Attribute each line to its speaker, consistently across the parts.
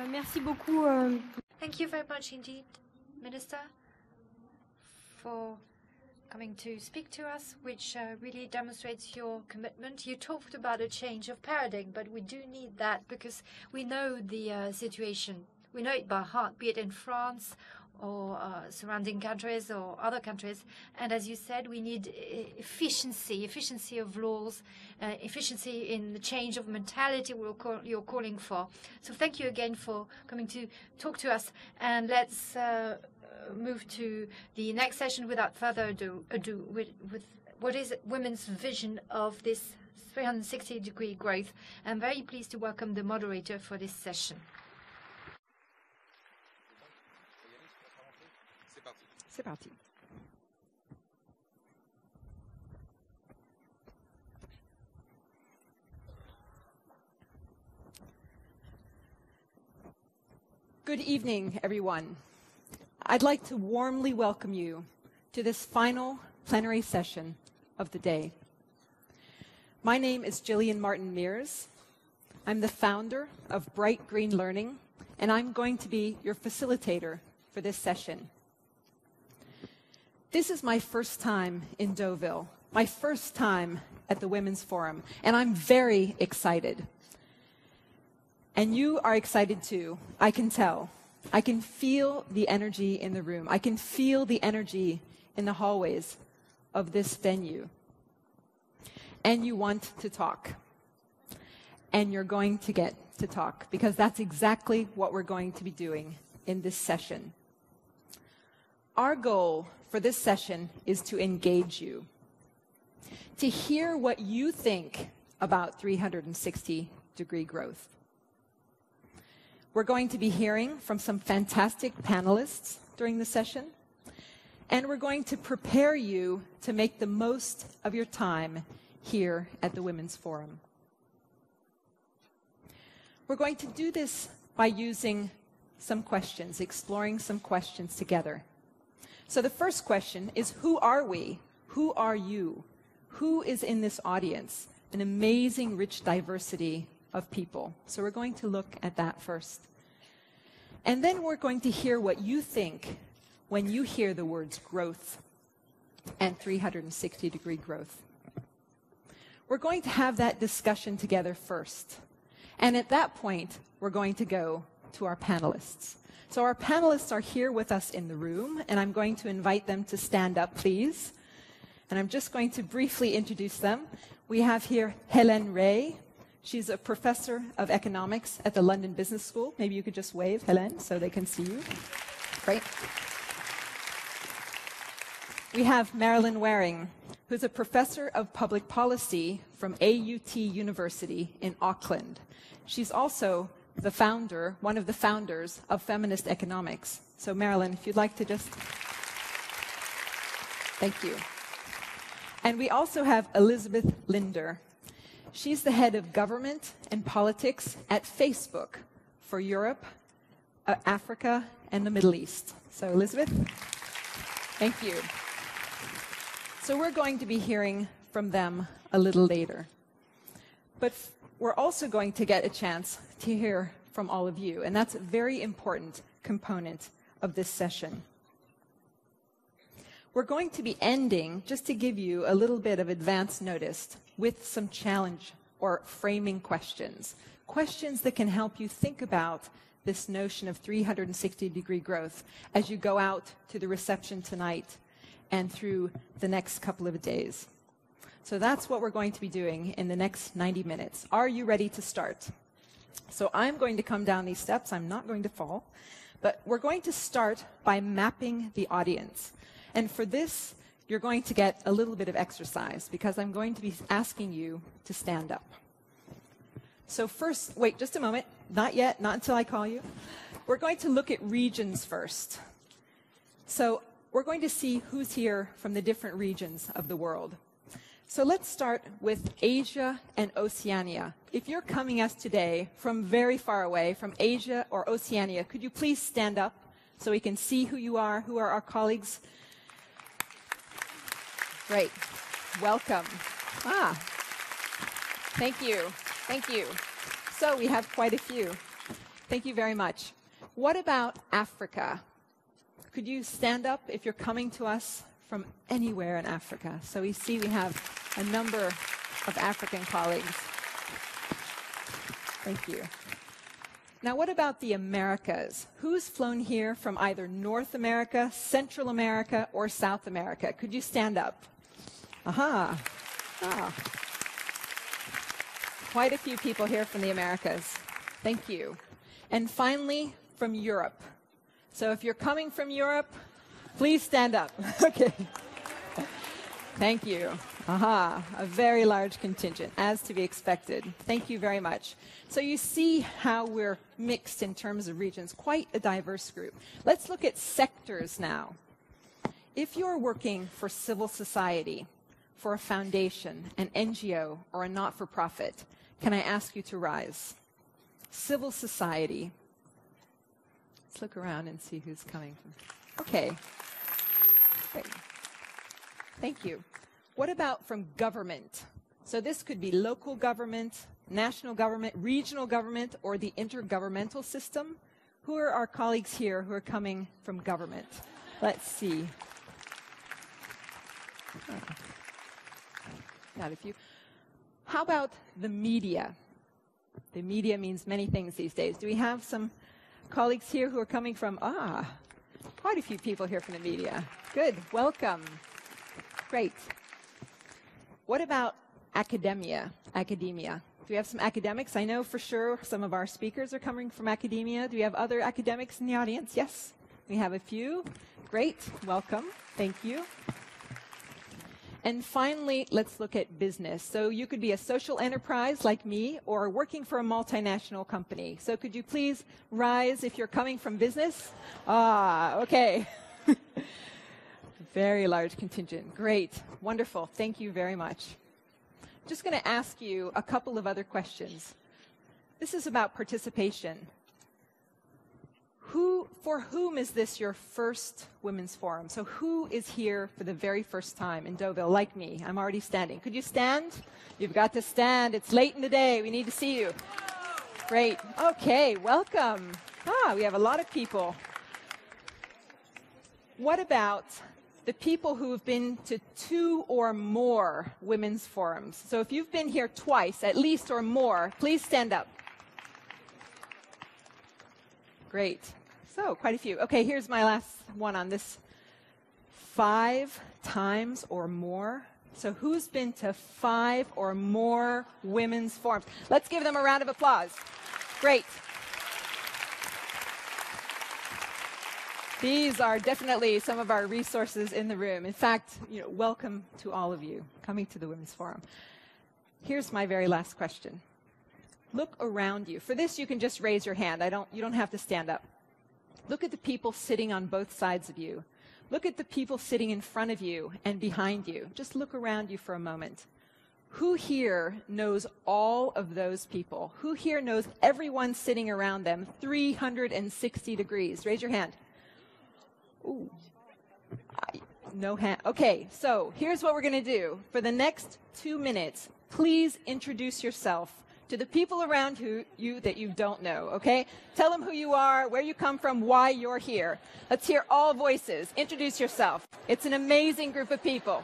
Speaker 1: Merci beaucoup.
Speaker 2: Thank you very much indeed, Minister, for coming to speak to us, which really demonstrates your commitment. You talked about a change of paradigm, but we do need that because we know the situation. We know it by heart, be it in France or surrounding countries or other countries. And as you said, we need efficiency of laws, efficiency in the change of mentality you're calling for. So thank you again for coming to talk to us. And let's move to the next session without further ado with what is women's vision of this 360-degree growth. I'm very pleased to welcome the moderator for this session.
Speaker 3: C'est parti. Good evening, everyone. I'd like to warmly welcome you to this final plenary session of the day. My name is Gillian Martin Mears. I'm the founder of Bright Green Learning, and I'm going to be your facilitator for this session. This is my first time in Deauville, my first time at the Women's Forum, and I'm very excited. And you are excited too, I can tell. I can feel the energy in the room. I can feel the energy in the hallways of this venue. And you want to talk. And you're going to get to talk, because that's exactly what we're going to be doing in this session. Our goal for this session is to engage you, to hear what you think about 360-degree growth. We're going to be hearing from some fantastic panelists during the session, and we're going to prepare you to make the most of your time here at the Women's Forum. We're going to do this by using some questions, exploring some questions together. So the first question is, who are we? Who are you? Who is in this audience? An amazing, rich diversity of people. So we're going to look at that first. And then we're going to hear what you think when you hear the words growth and 360-degree growth. We're going to have that discussion together first. And at that point, we're going to go to our panelists. So our panelists are here with us in the room, and I'm going to invite them to stand up, please. And I'm just going to briefly introduce them. We have here Hélène Rey. She's a professor of economics at the London Business School. Maybe you could just wave, Hélène, so they can see you. Great. We have Marilyn Waring, who's a professor of public policy from AUT University in Auckland. She's also the founder, one of the founders of feminist economics. So Marilyn, if you'd like to just... Thank you. And we also have Elizabeth Linder. She's the head of government and politics at Facebook for Europe, Africa, and the Middle East. So Elizabeth, thank you. So we're going to be hearing from them a little later. But we're also going to get a chance to hear from all of you, and that's a very important component of this session. We're going to be ending, just to give you a little bit of advance notice, with some challenge or framing questions. Questions that can help you think about this notion of 360-degree growth as you go out to the reception tonight and through the next couple of days. So that's what we're going to be doing in the next 90 minutes. Are you ready to start? So I'm going to come down these steps. I'm not going to fall. But we're going to start by mapping the audience. And for this, you're going to get a little bit of exercise, because I'm going to be asking you to stand up. So first, wait just a moment. Not yet, not until I call you. We're going to look at regions first. So we're going to see who's here from the different regions of the world. So let's start with Asia and Oceania. If you're coming us today from very far away, from Asia or Oceania, could you please stand up so we can see who are our colleagues? Great. Welcome. Thank you. Thank you. So we have quite a few. Thank you very much. What about Africa? Could you stand up if you're coming to us from anywhere in Africa? So we see we have a number of African colleagues. Thank you. Now, what about the Americas? Who's flown here from either North America, Central America, or South America? Could you stand up? Aha. Ah. Quite a few people here from the Americas. Thank you. And finally, from Europe. So if you're coming from Europe, please stand up. Okay. Thank you. Aha, a very large contingent, as to be expected. Thank you very much. So you see how we're mixed in terms of regions, quite a diverse group. Let's look at sectors now. If you're working for civil society, for a foundation, an NGO, or a not-for-profit, can I ask you to rise? Civil society. Let's look around and see who's coming from. Okay. Great. Thank you. What about from government? So this could be local government, national government, regional government, or the intergovernmental system. Who are our colleagues here who are coming from government? Let's see. Got a few. How about the media? The media means many things these days. Do we have some colleagues here who are coming from, quite a few people here from the media. Good, welcome. Great. What about academia? Do we have some academics? I know for sure some of our speakers are coming from academia. Do we have other academics in the audience? Yes, we have a few. Great, welcome. Thank you. And finally, let's look at business. So you could be a social enterprise like me or working for a multinational company. So could you please rise if you're coming from business? Okay. Very large contingent. Great. Wonderful. Thank you very much. I'm just going to ask you a couple of other questions. This is about participation. For whom is this your first Women's Forum? So who is here for the very first time in Deauville, like me? I'm already standing. Could you stand? You've got to stand. It's late in the day. We need to see you. Great. Okay, welcome. We have a lot of people. What about the people who have been to 2 or more Women's Forums? So if you've been here twice, at least, or more, please stand up. Great. So, quite a few. Okay, here's my last one on this. 5 times or more. So who's been to 5 or more Women's Forums? Let's give them a round of applause. Great. These are definitely some of our resources in the room. In fact, welcome to all of you coming to the Women's Forum. Here's my very last question. Look around you. For this, you can just raise your hand. You don't have to stand up. Look at the people sitting on both sides of you. Look at the people sitting in front of you and behind you. Just look around you for a moment. Who here knows all of those people? Who here knows everyone sitting around them 360 degrees? Raise your hand. Ooh. No hand. Okay, so here's what we're going to do. For the next 2 minutes, please introduce yourself to the people around you that you don't know, okay? Tell them who you are, where you come from, why you're here. Let's hear all voices. Introduce yourself. It's an amazing group of people.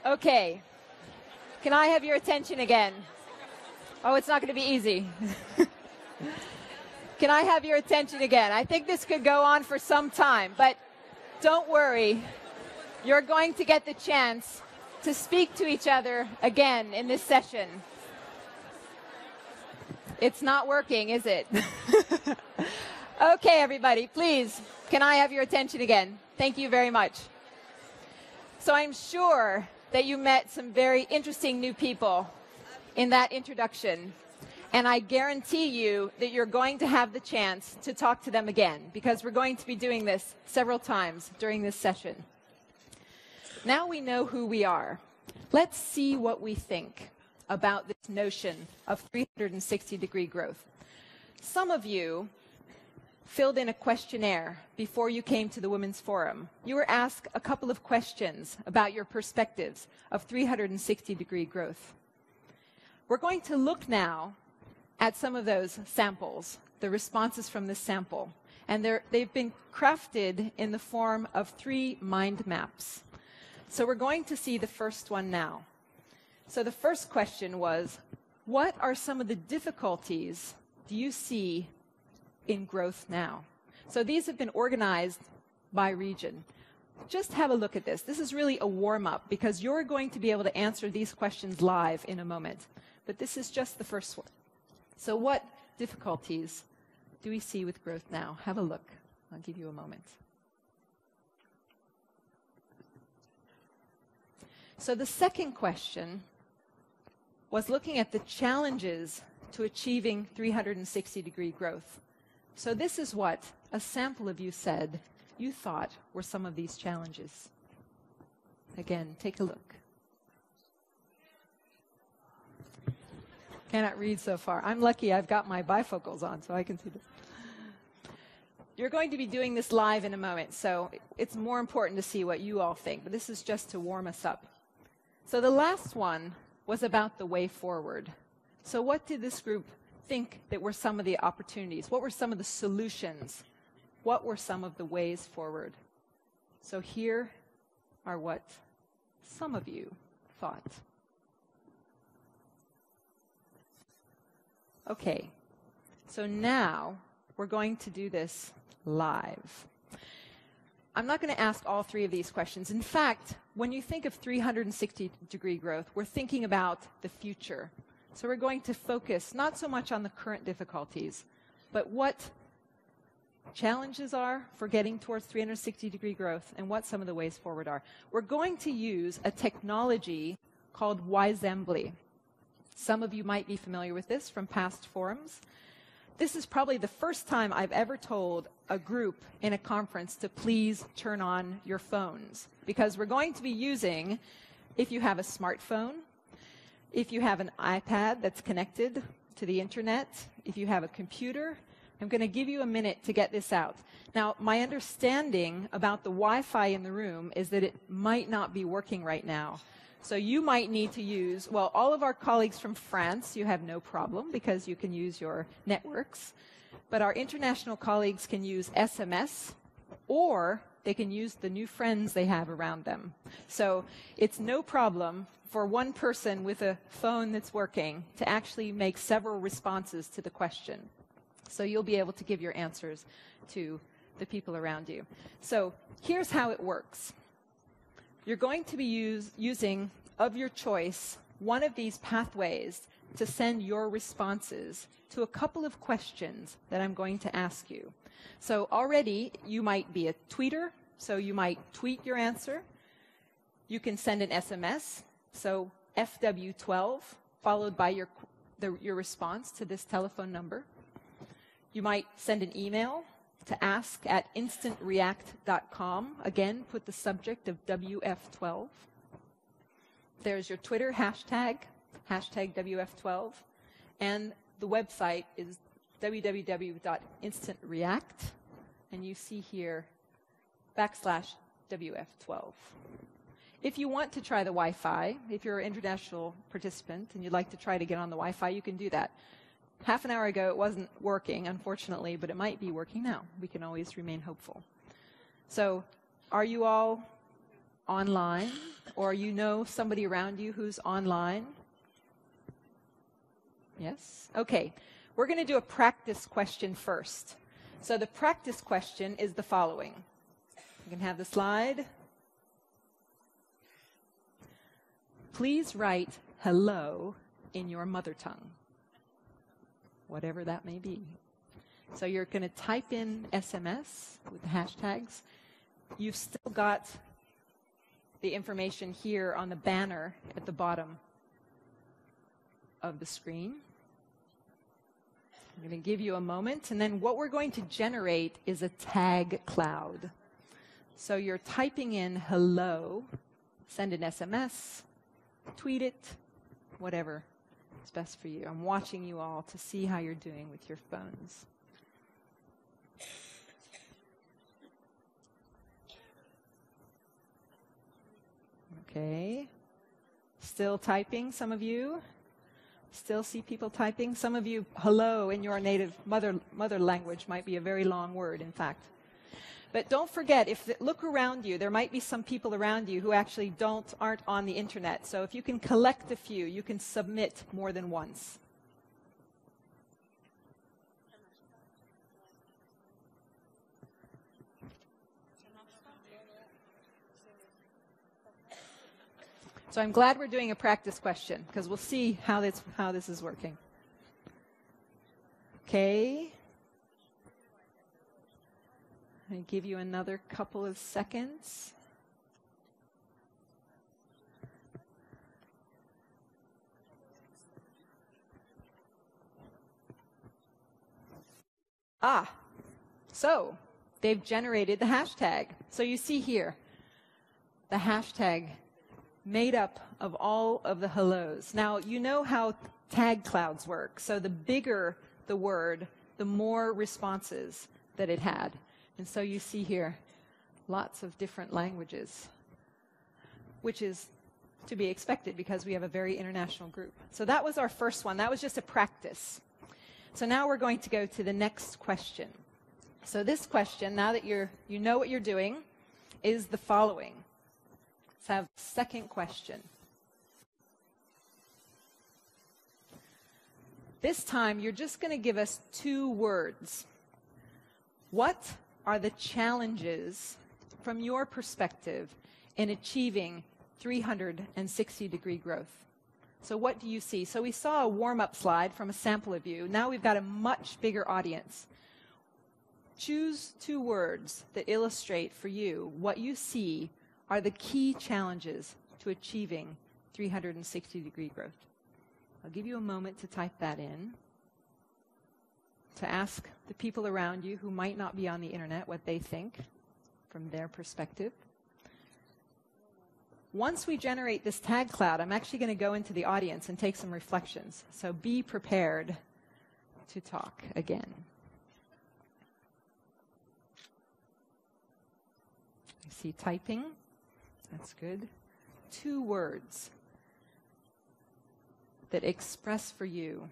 Speaker 3: Okay. Can I have your attention again? Oh, it's not going to be easy. Can I have your attention again? I think this could go on for some time, but don't worry. You're going to get the chance to speak to each other again in this session. It's not working, is it? Okay, everybody, please, can I have your attention again? Thank you very much. So I'm sure that you met some very interesting new people in that introduction. And I guarantee you that you're going to have the chance to talk to them again, because we're going to be doing this several times during this session. Now we know who we are. Let's see what we think about this notion of 360-degree growth. Some of you filled in a questionnaire before you came to the Women's Forum. You were asked a couple of questions about your perspectives of 360-degree growth. We're going to look now at some of those samples, the responses from this sample. And they've been crafted in the form of 3 mind maps. So we're going to see the first one now. So the first question was, what are some of the difficulties do you see in growth now? So these have been organized by region. Just have a look at this. This is really a warm-up, because you're going to be able to answer these questions live in a moment. But this is just the first one. So what difficulties do we see with growth now? Have a look. I'll give you a moment. So the second question was looking at the challenges to achieving 360-degree growth. So this is what a sample of you said you thought were some of these challenges. Again, take a look. Cannot read so far. I'm lucky I've got my bifocals on, so I can see this. You're going to be doing this live in a moment, so it's more important to see what you all think, but this is just to warm us up. So the last one was about the way forward. So what did this group think that were some of the opportunities? What were some of the solutions? What were some of the ways forward? So here are what some of you thought. Okay, so now we're going to do this live. I'm not going to ask all 3 of these questions. In fact, when you think of 360-degree growth, we're thinking about the future. So we're going to focus not so much on the current difficulties, but what challenges are for getting towards 360-degree growth and what some of the ways forward are. We're going to use a technology called Wisembly. Some of you might be familiar with this from past forums. This is probably the first time I've ever told a group in a conference to please turn on your phones, because we're going to be using, if you have a smartphone, if you have an iPad that's connected to the internet, if you have a computer, I'm going to give you a minute to get this out. Now, my understanding about the Wi-Fi in the room is that it might not be working right now. So you might need to use, well, all of our colleagues from France, you have no problem because you can use your networks. But our international colleagues can use SMS, or they can use the new friends they have around them. So it's no problem for one person with a phone that's working to actually make several responses to the question. So you'll be able to give your answers to the people around you. So here's how it works. You're going to be using, of your choice, one of these pathways to send your responses to a couple of questions that I'm going to ask you. So already, you might be a tweeter, so you might tweet your answer. You can send an SMS, so FW12, followed by your response to this telephone number. You might send an email to ask@instantreact.com. Again, put the subject of WF12. There's your Twitter hashtag WF12. And the website is www.instantreact. And you see here /WF12. If you want to try the Wi-Fi, if you're an international participant and you'd like to try to get on the Wi-Fi, you can do that. Half an hour ago, it wasn't working, unfortunately, but it might be working now. We can always remain hopeful. So, are you all online, or you know somebody around you who's online? Yes? Okay. We're going to do a practice question first. So the practice question is the following. You can have the slide. Please write hello in your mother tongue, whatever that may be. So you're going to type in SMS with the hashtags. You've still got the information here on the banner at the bottom of the screen. I'm going to give you a moment, and then what we're going to generate is a tag cloud. So you're typing in hello, send an SMS, tweet it, whatever is best for you. I'm watching you all to see how you're doing with your phones. Okay. Still typing, some of you? Still see people typing? Some of you, hello in your native mother language might be a very long word, in fact. But don't forget, look around you, there might be some people around you who actually aren't on the internet. So if you can collect a few, you can submit more than once. So I'm glad we're doing a practice question, because we'll see how this is working. Okay. I give you another couple of seconds. So they've generated the hashtag. So you see here, the hashtag made up of all of the hellos. Now, you know how tag clouds work. So the bigger the word, the more responses that it had. And so you see here lots of different languages, which is to be expected because we have a very international group. So that was our first one. That was just a practice. So now we're going to go to the next question. So this question, now that you know what you're doing, is the following. Let's have the second question. This time, you're just going to give us 2 words. What are the challenges from your perspective in achieving 360-degree growth? So what do you see? So we saw a warm-up slide from a sample of you. Now we've got a much bigger audience. Choose 2 words that illustrate for you what you see are the key challenges to achieving 360-degree growth. I'll give you a moment to type that in, to ask the people around you who might not be on the internet what they think from their perspective. Once we generate this tag cloud, I'm actually going to go into the audience and take some reflections. So be prepared to talk again. I see typing. That's good. 2 words that express for you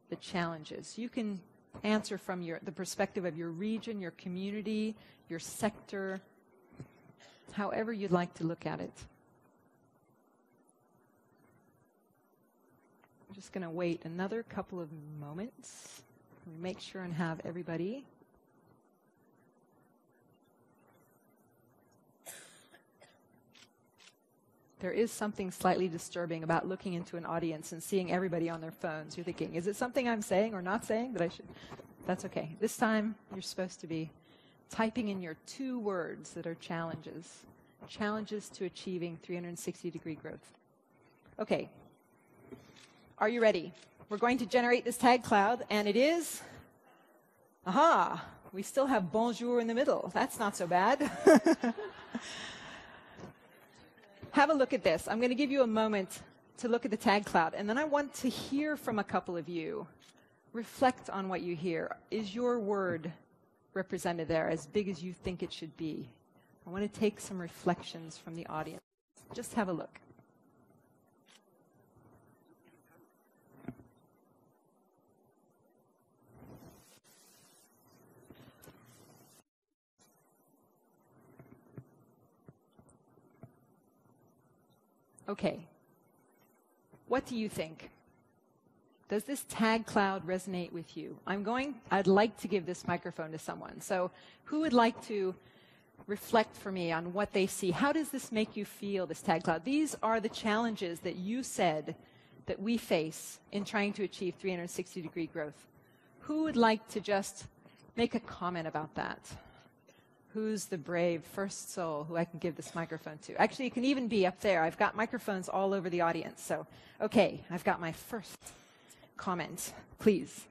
Speaker 3: the challenges. You can answer from the perspective of your region, your community, your sector, however you'd like to look at it. I'm just going to wait another couple of moments. Make sure and have everybody. There is something slightly disturbing about looking into an audience and seeing everybody on their phones. You're thinking, is it something I'm saying or not saying that I should? That's okay. This time, you're supposed to be typing in your 2 words that are challenges. Challenges to achieving 360-degree growth. Okay. Are you ready? We're going to generate this tag cloud, and it is... Aha! We still have bonjour in the middle. That's not so bad. Have a look at this. I'm going to give you a moment to look at the tag cloud, and then I want to hear from a couple of you. Reflect on what you hear. Is your word represented there as big as you think it should be? I want to take some reflections from the audience. Just have a look. Okay. What do you think? Does this tag cloud resonate with you? I'd like to give this microphone to someone. So who would like to reflect for me on what they see? How does this make you feel, this tag cloud? These are the challenges that you said that we face in trying to achieve 360-degree growth. Who would like to just make a comment about that? Who's the brave first soul who I can give this microphone to? Actually, it can even be up there. I've got microphones all over the audience. So, okay, I've got my first comment. Please.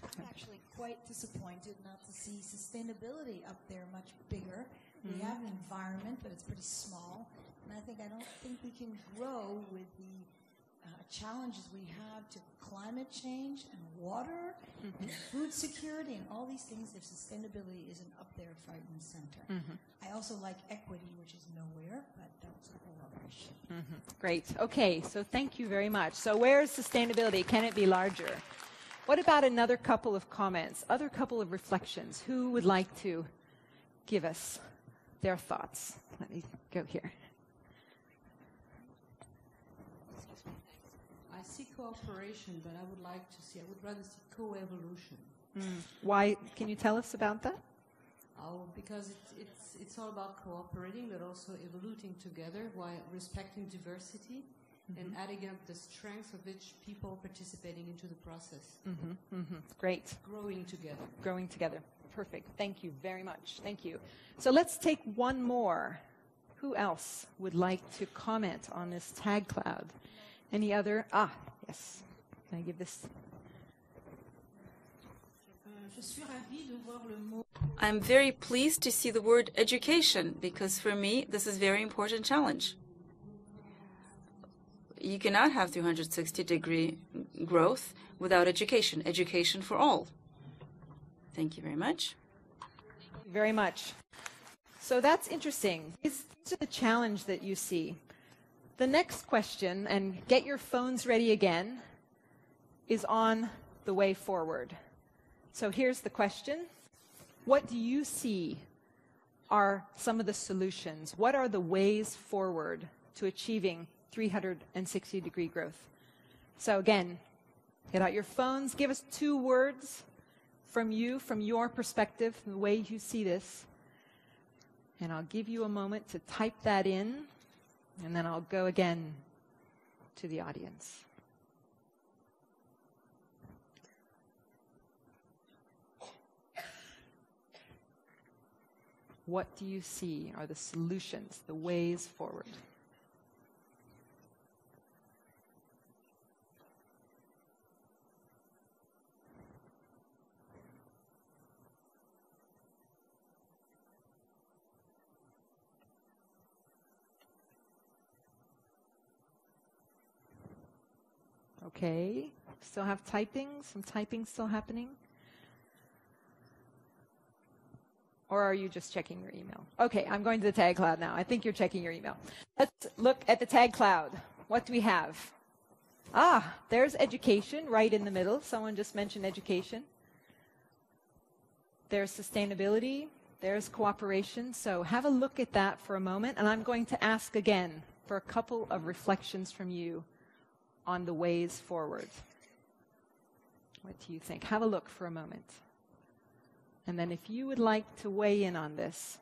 Speaker 1: I'm actually quite disappointed not to see sustainability up there much bigger. We have an environment, but it's pretty small. And I don't think we can grow with the challenges we have to climate change and water and food security and all these things if sustainability isn't up there front and center. I also like equity, which is nowhere, but that's a whole other issue.
Speaker 3: Great. Okay, so thank you very much. So where is sustainability? Can it be larger? What about another couple of comments, other couple of reflections? Who would like to give us their thoughts? Let me go here.
Speaker 4: I see cooperation, but I would rather see co-evolution.
Speaker 3: Why? Can you tell us about that?
Speaker 4: Because it's all about cooperating, but also evolving together while respecting diversity and adding up the strengths of each people participating into the process.
Speaker 3: Great.
Speaker 4: Growing together.
Speaker 3: Growing together. Perfect. Thank you very much. Thank you. So let's take one more. Who else would like to comment on this tag cloud? Any other? Yes. Can I give this?
Speaker 5: I'm very pleased to see the word education, because for me, this is a very important challenge. You cannot have 360-degree growth without education. Education for all. Thank you very much.
Speaker 3: Thank you very much. So that's interesting. These are the challenge that you see. The next question, and get your phones ready again, is on the way forward. So here's the question. What do you see are some of the solutions? What are the ways forward to achieving 360-degree growth? So again, get out your phones. Give us 2 words from you, from your perspective, the way you see this. And I'll give you a moment to type that in, and then I'll go again to the audience. What do you see are the solutions, the ways forward? Okay, still have typing, some typing still happening? Or are you just checking your email? Okay, I'm going to the tag cloud now. I think you're checking your email. Let's look at the tag cloud. What do we have? There's education right in the middle. Someone just mentioned education. There's sustainability. There's cooperation. So have a look at that for a moment. And I'm going to ask again for a couple of reflections from you on the ways forward. What do you think? Have a look for a moment. And then if you would like to weigh in on this,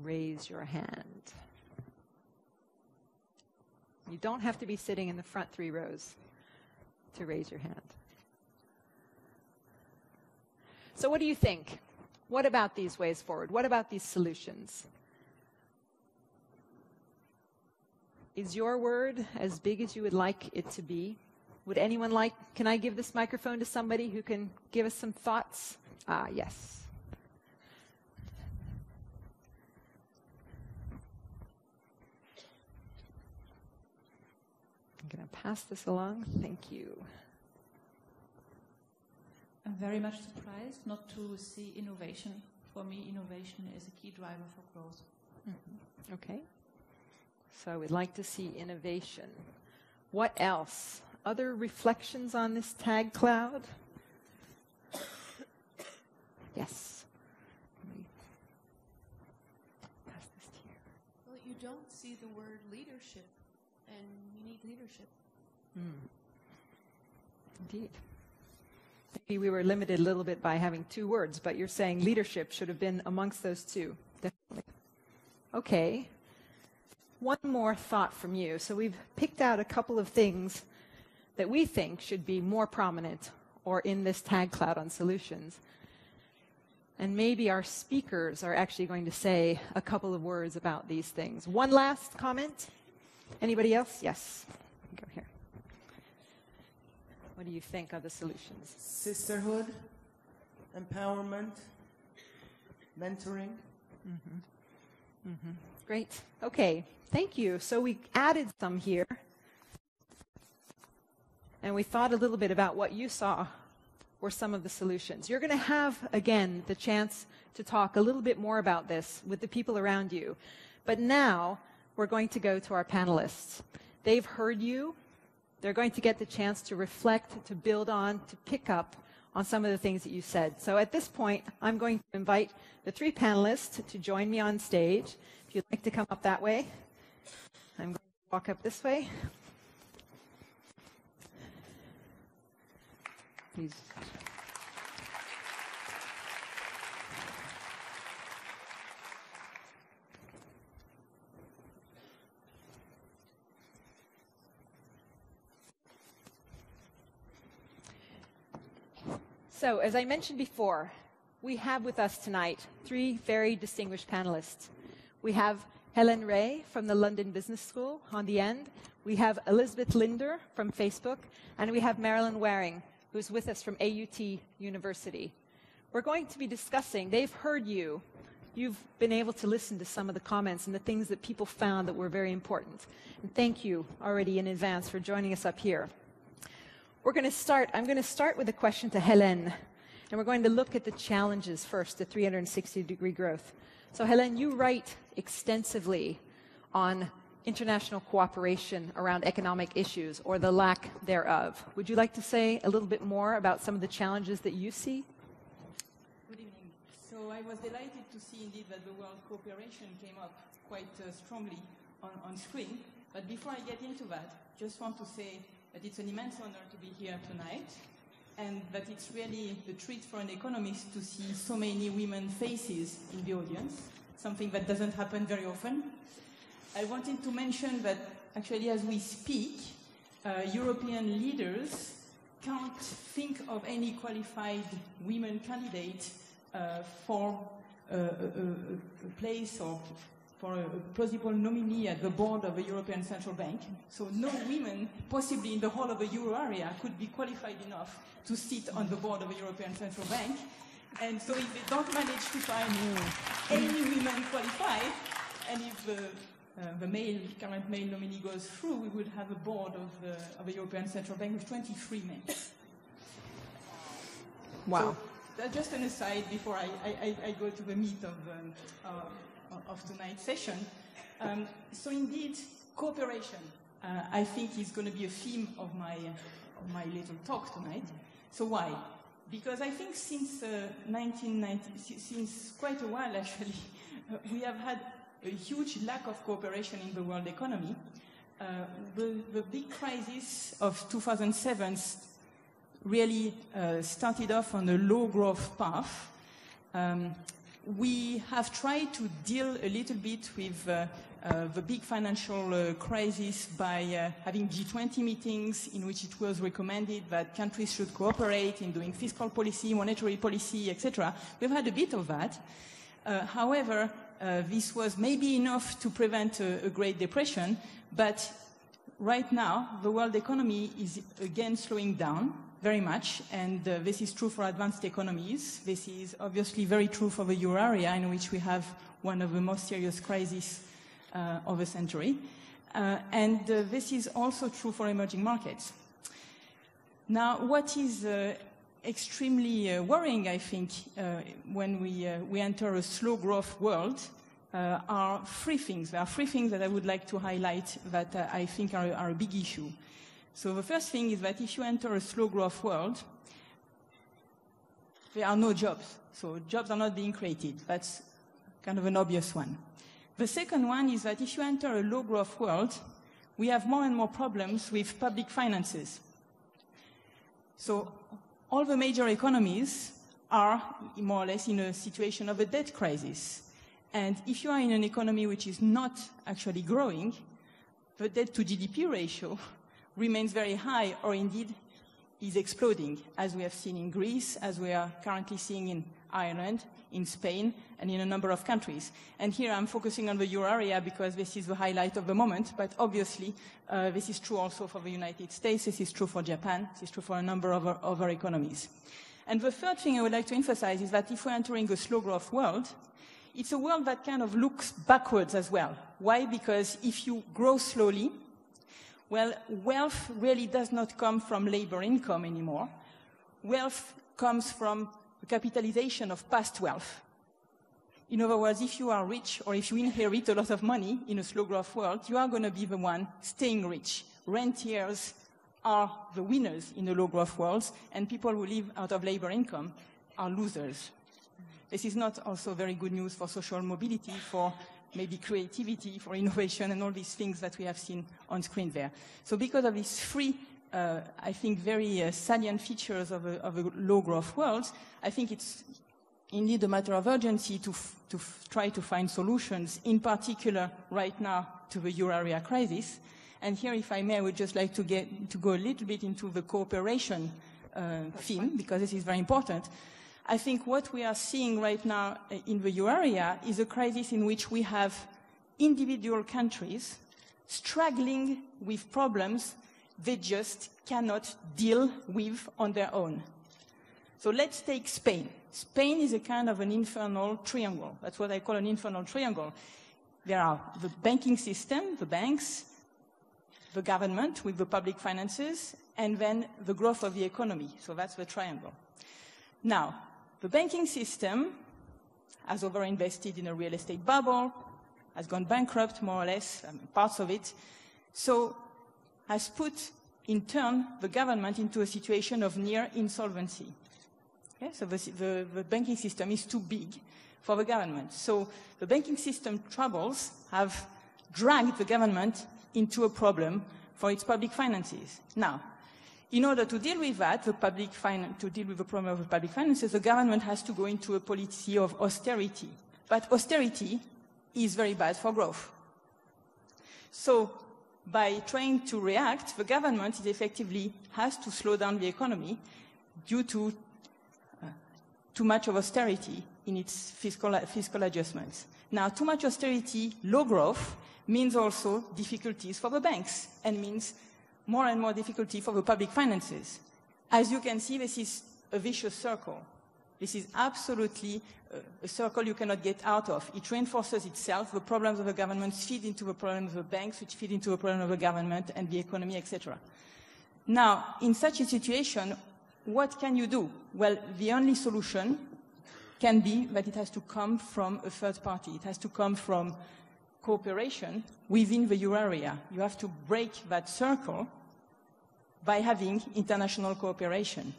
Speaker 3: raise your hand. You don't have to be sitting in the front 3 rows to raise your hand. So what do you think? What about these ways forward? What about these solutions? Is your word as big as you would like it to be? Would anyone like, can I give this microphone to somebody who can give us some thoughts? Yes. I'm going to pass this along. Thank you.
Speaker 6: I'm very much surprised not to see innovation. For me, innovation is a key driver for growth.
Speaker 3: Mm-hmm. Okay. So we'd like to see innovation. What else? Other reflections on this tag cloud? Yes. Let me pass this to you.
Speaker 7: Well, you don't see the word leadership. And
Speaker 1: leadership.
Speaker 3: Indeed. Maybe we were limited a little bit by having 2 words, but you're saying leadership should have been amongst those 2. Definitely. Okay. One more thought from you. So we've picked out a couple of things that we think should be more prominent or in this tag cloud on solutions. And maybe our speakers are actually going to say a couple of words about these things. One last comment? Anybody else? Yes. Go here. What do you think of the solutions?
Speaker 7: Sisterhood, empowerment, mentoring.
Speaker 3: Great. Okay. Thank you. So we added some here. And we thought a little bit about what you saw were some of the solutions. You're going to have, again, the chance to talk a little bit more about this with the people around you. But now we're going to go to our panelists. They've heard you. They're going to get the chance to reflect, to build on, to pick up on some of the things that you said. So at this point, I'm going to invite the 3 panelists to join me on stage. If you'd like to come up that way, I'm going to walk up this way. Please. So, as I mentioned before, we have with us tonight 3 very distinguished panelists. We have Helen Ray from the London Business School on the end. We have Elizabeth Linder from Facebook. And we have Marilyn Waring, who's with us from AUT University. We're going to be discussing, they've heard you. You've been able to listen to some of the comments and the things that people found that were very important. And thank you already in advance for joining us up here. I'm going to start with a question to Helen, and we're going to look at the challenges first, the 360-degree growth. So Helen, you write extensively on international cooperation around economic issues, or the lack thereof. Would you like to say a little bit more about some of the challenges that you see?
Speaker 6: Good evening. So I was delighted to see indeed that the word cooperation came up quite strongly on screen. But before I get into that, just want to say that it's an immense honor to be here tonight, and that it's really a treat for an economist to see so many women faces in the audience, something that doesn't happen very often. I wanted to mention that actually as we speak, European leaders can't think of any qualified women candidate for a place or for a plausible nominee at the board of a European Central Bank. So no women, possibly in the whole of the euro area, could be qualified enough to sit on the board of a European Central Bank. And so if they don't manage to find any women qualified, and if the current male nominee goes through, we would have a board of a European Central Bank with 23 men.
Speaker 3: Wow.
Speaker 6: So that's just an aside before I go to the meat of tonight's session. So indeed, cooperation, I think, is going to be a theme of my little talk tonight. So why? Because I think since 1990, since quite a while actually, we have had a huge lack of cooperation in the world economy. The big crisis of 2007 really started off on a low growth path. We have tried to deal a little bit with the big financial crisis by having G20 meetings in which it was recommended that countries should cooperate in doing fiscal policy, monetary policy, etc. We've had a bit of that. However, this was maybe enough to prevent a Great Depression, but right now the world economy is again slowing down very much, and this is true for advanced economies. This is obviously very true for the euro area, in which we have one of the most serious crises of the century. And this is also true for emerging markets. Now, what is extremely worrying, I think, when we enter a slow growth world, are 3 things. There are 3 things that I would like to highlight that I think are a big issue. So the first thing is that if you enter a slow growth world, there are no jobs. So jobs are not being created. That's kind of an obvious one. The second one is that if you enter a low growth world, we have more and more problems with public finances. So all the major economies are more or less in a situation of a debt crisis. And if you are in an economy which is not actually growing, the debt to GDP ratio remains very high, or indeed is exploding, as we have seen in Greece, as we are currently seeing in Ireland, in Spain, and in a number of countries. And here I'm focusing on the euro area because this is the highlight of the moment, but obviously this is true also for the United States, this is true for Japan, this is true for a number of other economies. And the third thing I would like to emphasize is that if we're entering a slow growth world, it's a world that kind of looks backwards as well. Why? Because if you grow slowly, well, wealth really does not come from labor income anymore. Wealth comes from the capitalization of past wealth. In other words, if you are rich or if you inherit a lot of money in a slow growth world, you are going to be the one staying rich. Rentiers are the winners in the low growth worlds, and people who live out of labor income are losers. This is not also very good news for social mobility, for maybe creativity, for innovation, and all these things that we have seen on screen there. So because of these three, I think, very salient features of a low growth world, I think it's indeed a matter of urgency to try to find solutions, in particular right now to the euro area crisis. And here, if I may, I would just like to go a little bit into the cooperation theme, because this is very important. I think what we are seeing right now in the euro area is a crisis in which we have individual countries struggling with problems they just cannot deal with on their own. So let's take Spain. Spain is a kind of an infernal triangle. That's what I call an infernal triangle. There are the banking system, the banks, the government with the public finances, and then the growth of the economy. So that's the triangle. Now, the banking system has overinvested in a real estate bubble, has gone bankrupt, more or less, parts of it, so has put, in turn, the government into a situation of near insolvency. Okay? So the banking system is too big for the government. So the banking system troubles have dragged the government into a problem for its public finances. Now, in order to deal with that, to deal with the problem of the public finances, the government has to go into a policy of austerity. But austerity is very bad for growth. So by trying to react, the government effectively has to slow down the economy due to too much of austerity in its fiscal adjustments. Now, too much austerity, low growth, means also difficulties for the banks and means more and more difficulty for the public finances. As you can see, this is a vicious circle. This is absolutely a circle you cannot get out of. It reinforces itself. The problems of the government feed into the problems of the banks, which feed into the problem of the government and the economy, etc. Now, in such a situation, what can you do? Well, the only solution can be that it has to come from a third party. It has to come from cooperation within the euro area. You have to break that circle by having international cooperation.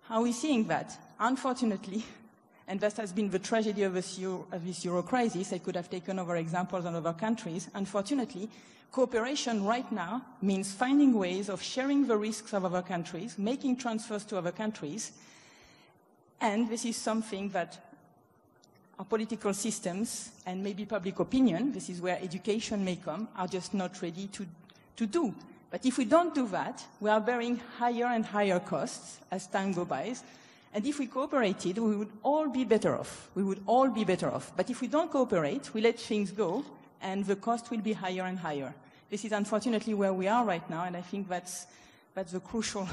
Speaker 6: How are we seeing that? Unfortunately, and that has been the tragedy of this euro crisis, I could have taken other examples on other countries. Unfortunately, cooperation right now means finding ways of sharing the risks of other countries, making transfers to other countries, and this is something that our political systems and maybe public opinion, this is where education may come, are just not ready to do. But if we don't do that, we are bearing higher and higher costs as time goes by. And if we cooperated, we would all be better off. We would all be better off. But if we don't cooperate, we let things go, and the cost will be higher and higher. This is unfortunately where we are right now, and I think that's the crucial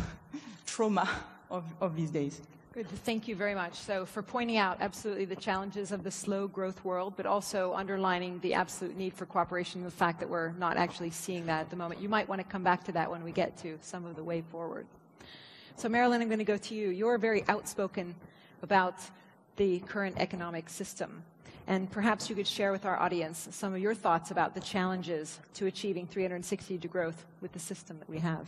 Speaker 6: trauma of these days.
Speaker 3: Good. Thank you very much. So for pointing out absolutely the challenges of the slow growth world, but also underlining the absolute need for cooperation and the fact that we're not actually seeing that at the moment. You might want to come back to that when we get to some of the way forward. So Marilyn, I'm going to go to you. You're very outspoken about the current economic system. And perhaps you could share with our audience some of your thoughts about the challenges to achieving 360 growth with the system that we have.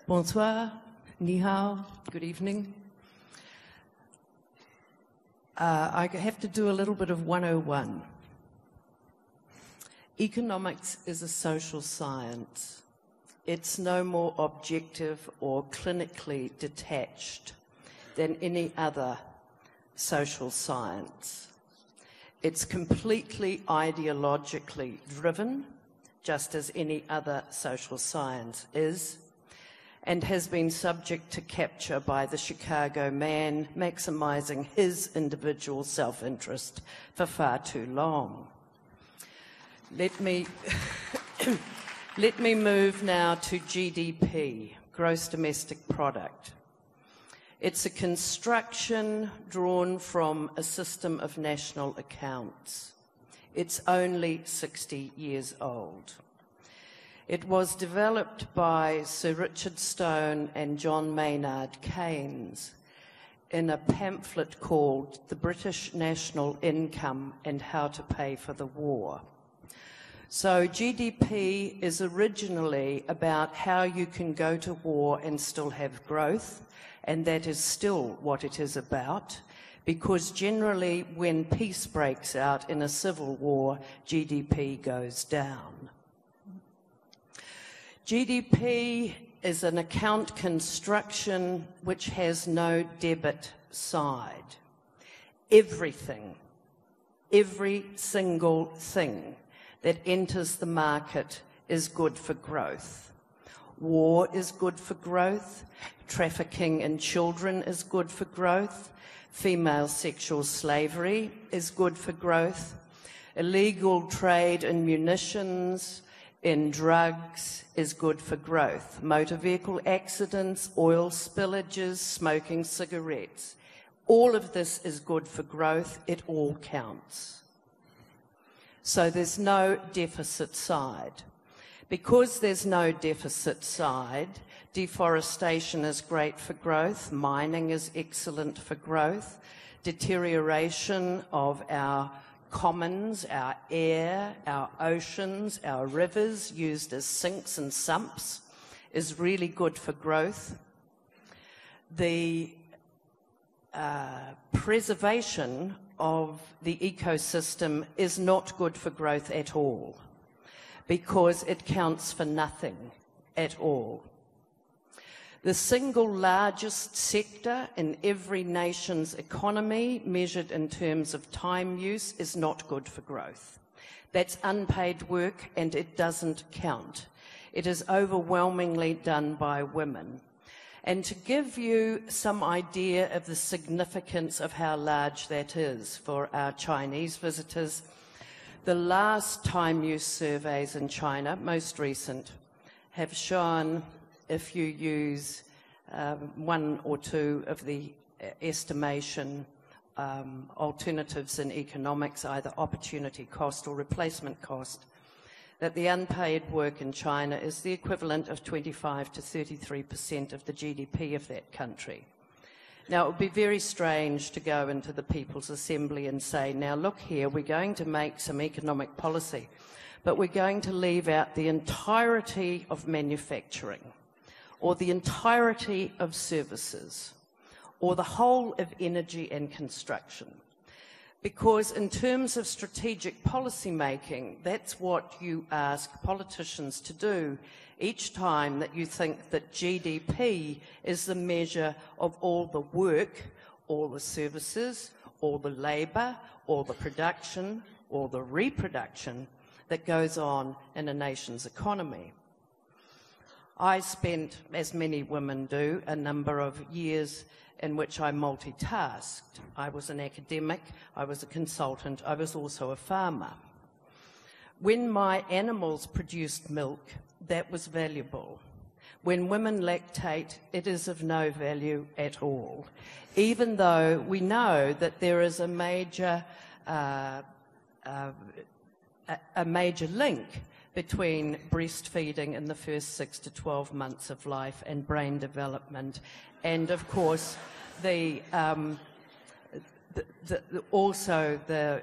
Speaker 8: Bonsoir. Ni hao, good evening. I have to do a little bit of 101. Economics is a social science. It's no more objective or clinically detached than any other social science. It's completely ideologically driven, just as any other social science is, and has been subject to capture by the Chicago man, maximizing his individual self-interest for far too long. Let me move now to GDP, gross domestic product. It's a construction drawn from a system of national accounts. It's only 60 years old. It was developed by Sir Richard Stone and John Maynard Keynes in a pamphlet called The British National Income and How to Pay for the War. So GDP is originally about how you can go to war and still have growth, and that is still what it is about, because generally when peace breaks out in a civil war, GDP goes down. GDP is an account construction which has no debit side. Everything, every single thing that enters the market is good for growth. War is good for growth. Trafficking in children is good for growth. Female sexual slavery is good for growth. Illegal trade in munitions, in drugs is good for growth. Motor vehicle accidents, oil spillages, smoking cigarettes. All of this is good for growth. It all counts. So there's no deficit side. Because there's no deficit side, deforestation is great for growth, mining is excellent for growth, deterioration of our commons, our air, our oceans, our rivers used as sinks and sumps is really good for growth. The preservation of the ecosystem is not good for growth at all, because it counts for nothing at all. The single largest sector in every nation's economy, measured in terms of time use, is not good for growth. That's unpaid work, and it doesn't count. It is overwhelmingly done by women. And to give you some idea of the significance of how large that is for our Chinese visitors, the last time use surveys in China, most recent, have shown if you use one or two of the estimation alternatives in economics, either opportunity cost or replacement cost, that the unpaid work in China is the equivalent of 25 to 33% of the GDP of that country. Now, it would be very strange to go into the People's Assembly and say, now look here, we're going to make some economic policy, but we're going to leave out the entirety of manufacturing, or the entirety of services, or the whole of energy and construction. Because in terms of strategic policy making, that's what you ask politicians to do each time that you think that GDP is the measure of all the work, all the services, all the labour, all the production, all the reproduction that goes on in a nation's economy. I spent, as many women do, a number of years in which I multitasked. I was an academic, I was a consultant, I was also a farmer. When my animals produced milk, that was valuable. When women lactate, it is of no value at all, even though we know that there is a major link between breastfeeding in the first 6 to 12 months of life and brain development, and of course also the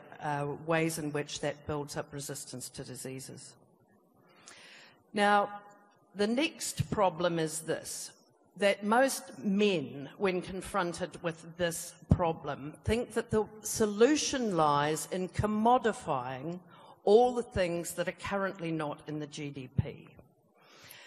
Speaker 8: ways in which that builds up resistance to diseases. Now, the next problem is this, that most men, when confronted with this problem, think that the solution lies in commodifying all the things that are currently not in the GDP.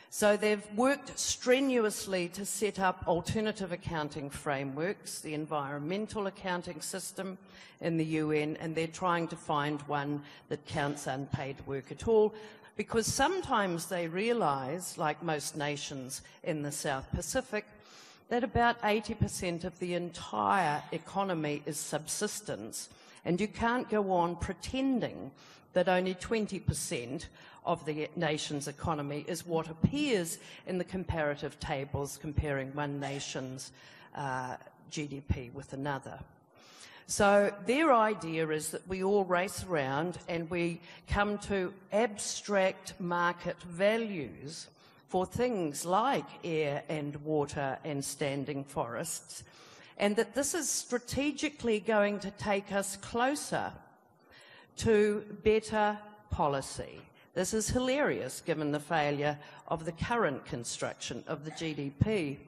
Speaker 8: So they've worked strenuously to set up alternative accounting frameworks, the environmental accounting system in the UN, and they're trying to find one that counts unpaid work at all, because sometimes they realize, like most nations in the South Pacific, that about 80% of the entire economy is subsistence, and you can't go on pretending that only 20% of the nation's economy is what appears in the comparative tables comparing one nation's GDP with another. So their idea is that we all race around and we come to abstract market values for things like air and water and standing forests, and that this is strategically going to take us closer to better policy. This is hilarious given the failure of the current construction of the GDP.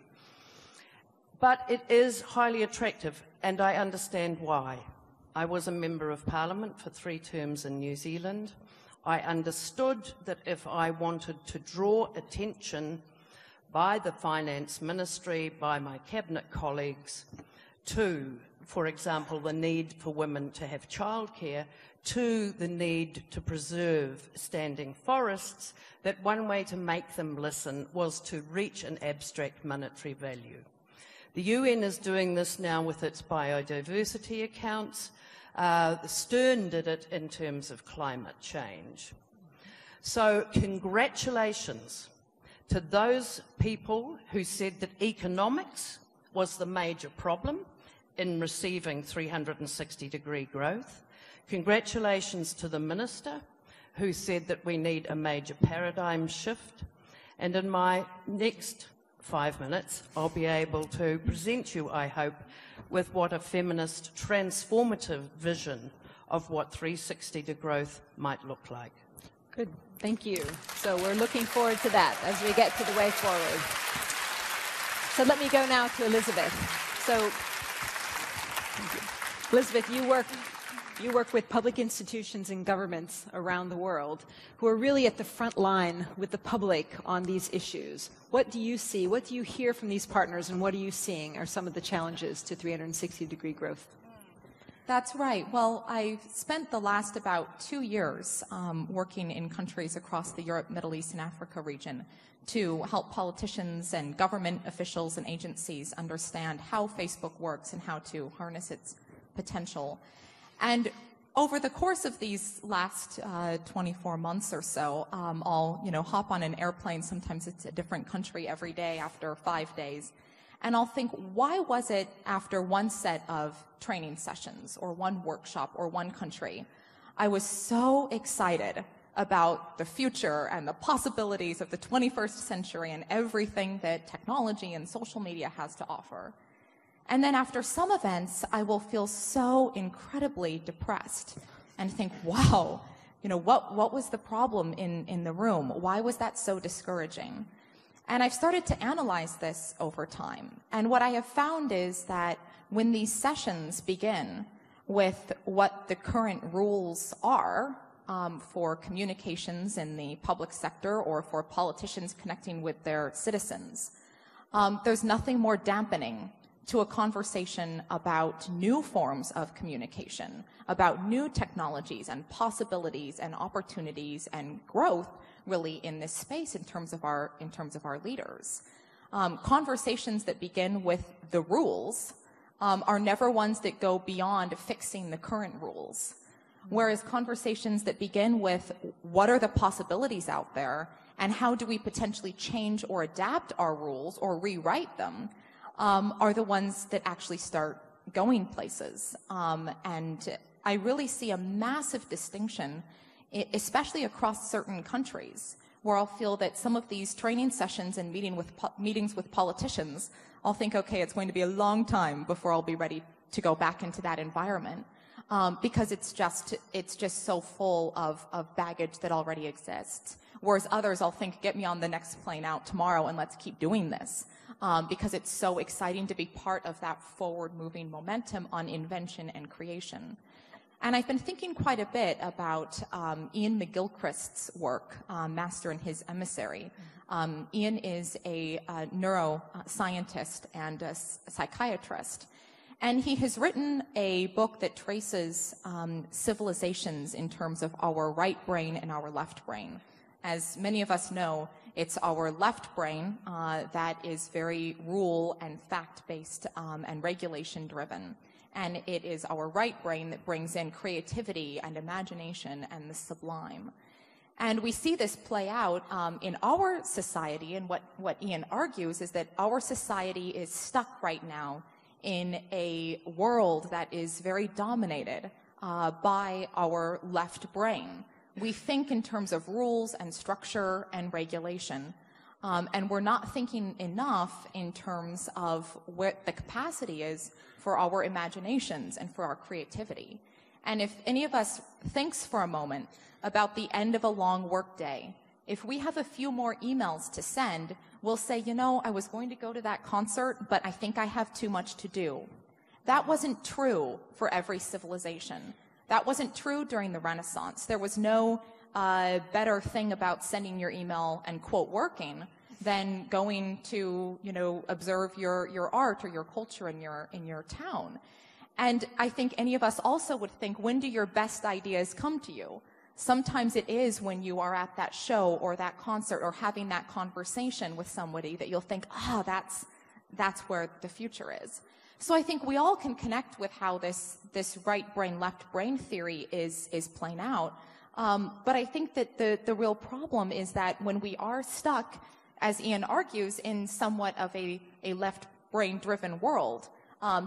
Speaker 8: But it is highly attractive, and I understand why. I was a Member of Parliament for 3 terms in New Zealand. I understood that if I wanted to draw attention by the Finance Ministry, by my Cabinet colleagues, to, for example, the need for women to have childcare, to the need to preserve standing forests, that one way to make them listen was to reach an abstract monetary value. The UN is doing this now with its biodiversity accounts. Stern did it in terms of climate change. So congratulations to those people who said that economics was the major problem in receiving 360-degree growth. Congratulations to the Minister who said that we need a major paradigm shift. And in my next 5 minutes, I'll be able to present you, I hope, with what a feminist transformative vision of what 360 growth might look like.
Speaker 3: Good. Thank you. So we're looking forward to that as we get to the way forward. So let me go now to Elizabeth. So, Elizabeth, you work with public institutions and governments around the world who are really at the front line with the public on these issues. What do you see? What do you hear from these partners, and what are you seeing are some of the challenges to 360-degree growth?
Speaker 9: That's right. Well, I've spent the last about 2 years working in countries across the Europe, Middle East, and Africa region to help politicians and government officials and agencies understand how Facebook works and how to harness its potential. And over the course of these last 24 months or so, I'll hop on an airplane. Sometimes it's a different country every day after 5 days. And I'll think, why was it after one set of training sessions or one workshop or one country, I was so excited about the future and the possibilities of the 21st century and everything that technology and social media has to offer. And then after some events, I will feel so incredibly depressed and think, wow, what was the problem in the room? Why was that so discouraging? And I've started to analyze this over time. And what I have found is that when these sessions begin with what the current rules are for communications in the public sector or for politicians connecting with their citizens, there's nothing more dampening to a conversation about new forms of communication, about new technologies and possibilities and opportunities and growth really in this space in terms of our leaders. Conversations that begin with the rules are never ones that go beyond fixing the current rules. Whereas conversations that begin with what are the possibilities out there and how do we potentially change or adapt our rules or rewrite them are the ones that actually start going places. And I really see a massive distinction, especially across certain countries, where I'll feel that some of these training sessions and meetings with politicians, I'll think, okay, it's going to be a long time before I'll be ready to go back into that environment, because it's just so full of baggage that already exists. Whereas others, I'll think, get me on the next plane out tomorrow and let's keep doing this, because it's so exciting to be part of that forward-moving momentum on invention and creation. And I've been thinking quite a bit about Ian McGilchrist's work, Master and His Emissary. Ian is a neuroscientist and a psychiatrist. And he has written a book that traces civilizations in terms of our right brain and our left brain. As many of us know, it's our left brain that is very rule and fact-based and regulation-driven. And it is our right brain that brings in creativity and imagination and the sublime. And we see this play out in our society, and what Ian argues is that our society is stuck right now in a world that is very dominated by our left brain. We think in terms of rules and structure and regulation, and we're not thinking enough in terms of what the capacity is for our imaginations and for our creativity. And if any of us thinks for a moment about the end of a long workday, if we have a few more emails to send, we'll say, you know, I was going to go to that concert, but I think I have too much to do. That wasn't true for every civilization. That wasn't true during the Renaissance. There was no better thing about sending your email and, quote, working than going to, you know, observe your art or your culture in your town. And I think any of us also would think, when do your best ideas come to you? Sometimes it is when you are at that show or that concert or having that conversation with somebody that you'll think, that's where the future is. So I think we all can connect with how this right brain, left brain theory is playing out. But I think that the real problem is that when we are stuck, as Ian argues, in somewhat of a left brain driven world,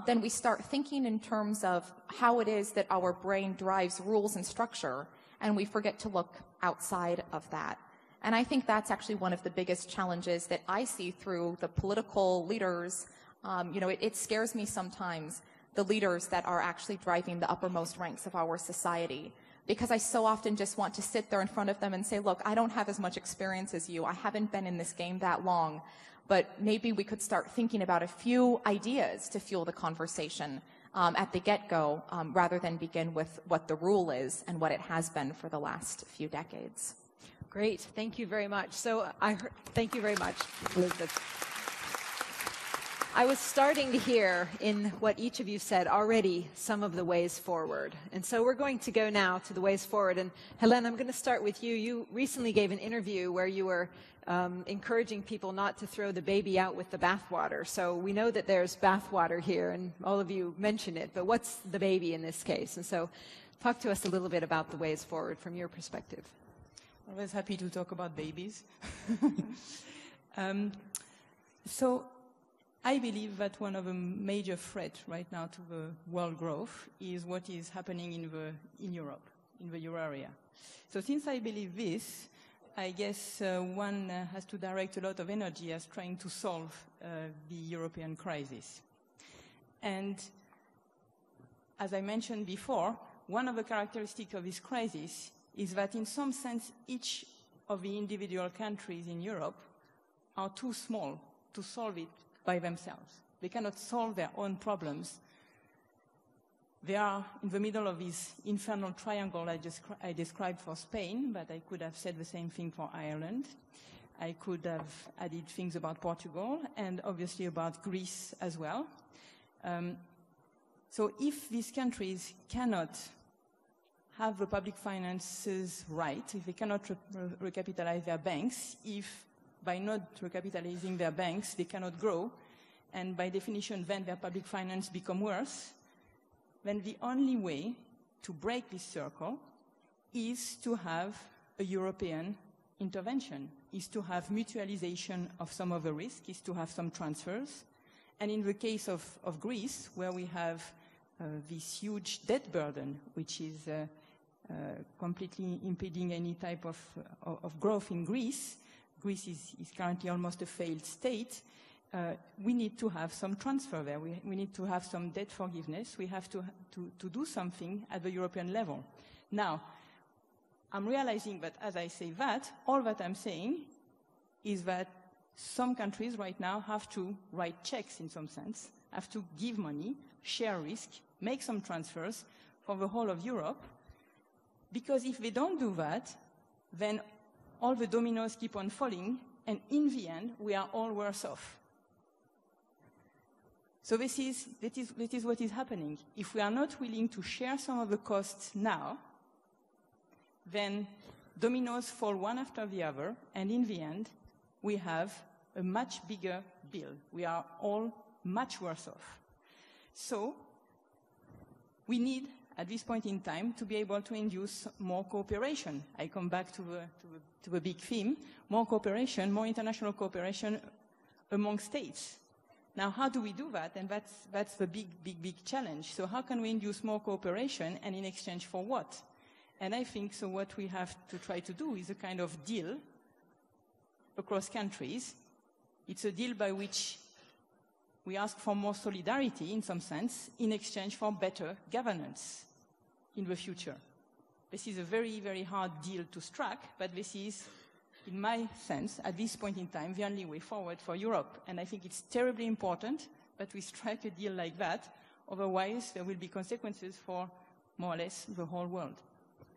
Speaker 9: then we start thinking in terms of how it is that our brain drives rules and structure, and we forget to look outside of that. And I think that's actually one of the biggest challenges that I see through the political leaders. It scares me sometimes, the leaders that are actually driving the uppermost ranks of our society, because I so often just want to sit there in front of them and say, look, I don't have as much experience as you. I haven't been in this game that long, but maybe we could start thinking about a few ideas to fuel the conversation at the get-go, rather than begin with what the rule is and what it has been for the last few decades.
Speaker 3: Great. Thank you very much. Thank you very much, Elizabeth. I was starting to hear in what each of you said already some of the ways forward. And so we're going to go now to the ways forward. And Helene, I'm going to start with you. You recently gave an interview where you were encouraging people not to throw the baby out with the bathwater. So we know that there's bathwater here, and all of you mention it, but what's the baby in this case? And so talk to us a little bit about the ways forward from your perspective.
Speaker 6: Always happy to talk about babies. So I believe that one of the major threats right now to the world growth is what is happening in Europe, in the euro area. So since I believe this, I guess one has to direct a lot of energy as trying to solve the European crisis. And as I mentioned before, one of the characteristics of this crisis is that in some sense each of the individual countries in Europe are too small to solve it by themselves. They cannot solve their own problems. They are in the middle of this infernal triangle I described for Spain, but I could have said the same thing for Ireland. I could have added things about Portugal and obviously about Greece as well. So if these countries cannot have the public finances right, if they cannot recapitalize their banks, if by not recapitalizing their banks they cannot grow, and by definition then their public finance become worse, then the only way to break this circle is to have a European intervention, is to have mutualization of some of the risk, is to have some transfers. And in the case of Greece, where we have this huge debt burden, which is completely impeding any type of growth in Greece, Greece is currently almost a failed state, we need to have some transfer there. We need to have some debt forgiveness. We have to do something at the European level. Now, I'm realizing that as I say that, all that I'm saying is that some countries right now have to write checks in some sense, have to give money, share risk, make some transfers, for the whole of Europe, because if they don't do that, then all the dominoes keep on falling, and in the end, we are all worse off. So that is what is happening. If we are not willing to share some of the costs now, then dominoes fall one after the other, and in the end, we have a much bigger bill. We are all much worse off. So we need, at this point in time, to be able to induce more cooperation. I come back to the big theme, more cooperation, more international cooperation among states. Now, how do we do that? And that's the big challenge. So how can we induce more cooperation, and in exchange for what? And I think so what we have to try to do is a kind of deal across countries. It's a deal by which we ask for more solidarity, in some sense, in exchange for better governance in the future. This is a very, very hard deal to strike, but this is, in my sense, at this point in time, the only way forward for Europe. And I think it's terribly important that we strike a deal like that. Otherwise, there will be consequences for more or less the whole world.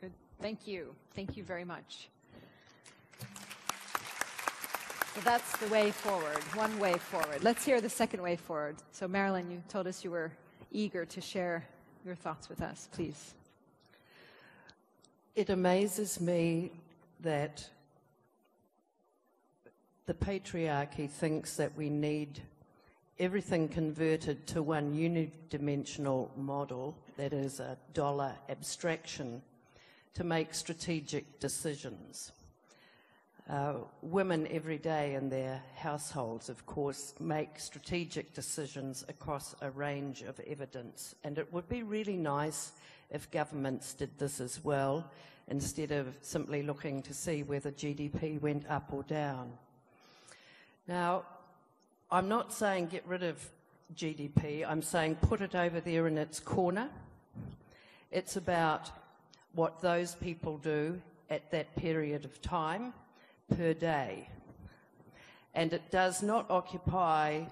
Speaker 3: Good. Thank you. Thank you very much. So that's the way forward, one way forward. Let's hear the second way forward. So Marilyn, you told us you were eager to share your thoughts with us, please.
Speaker 8: It amazes me that the patriarchy thinks that we need everything converted to one unidimensional model, that is a dollar abstraction, to make strategic decisions. Women every day in their households, of course, make strategic decisions across a range of evidence, and it would be really nice if governments did this as well, instead of simply looking to see whether GDP went up or down. Now, I'm not saying get rid of GDP, I'm saying put it over there in its corner. It's about what those people do at that period of time per day. And it does not occupy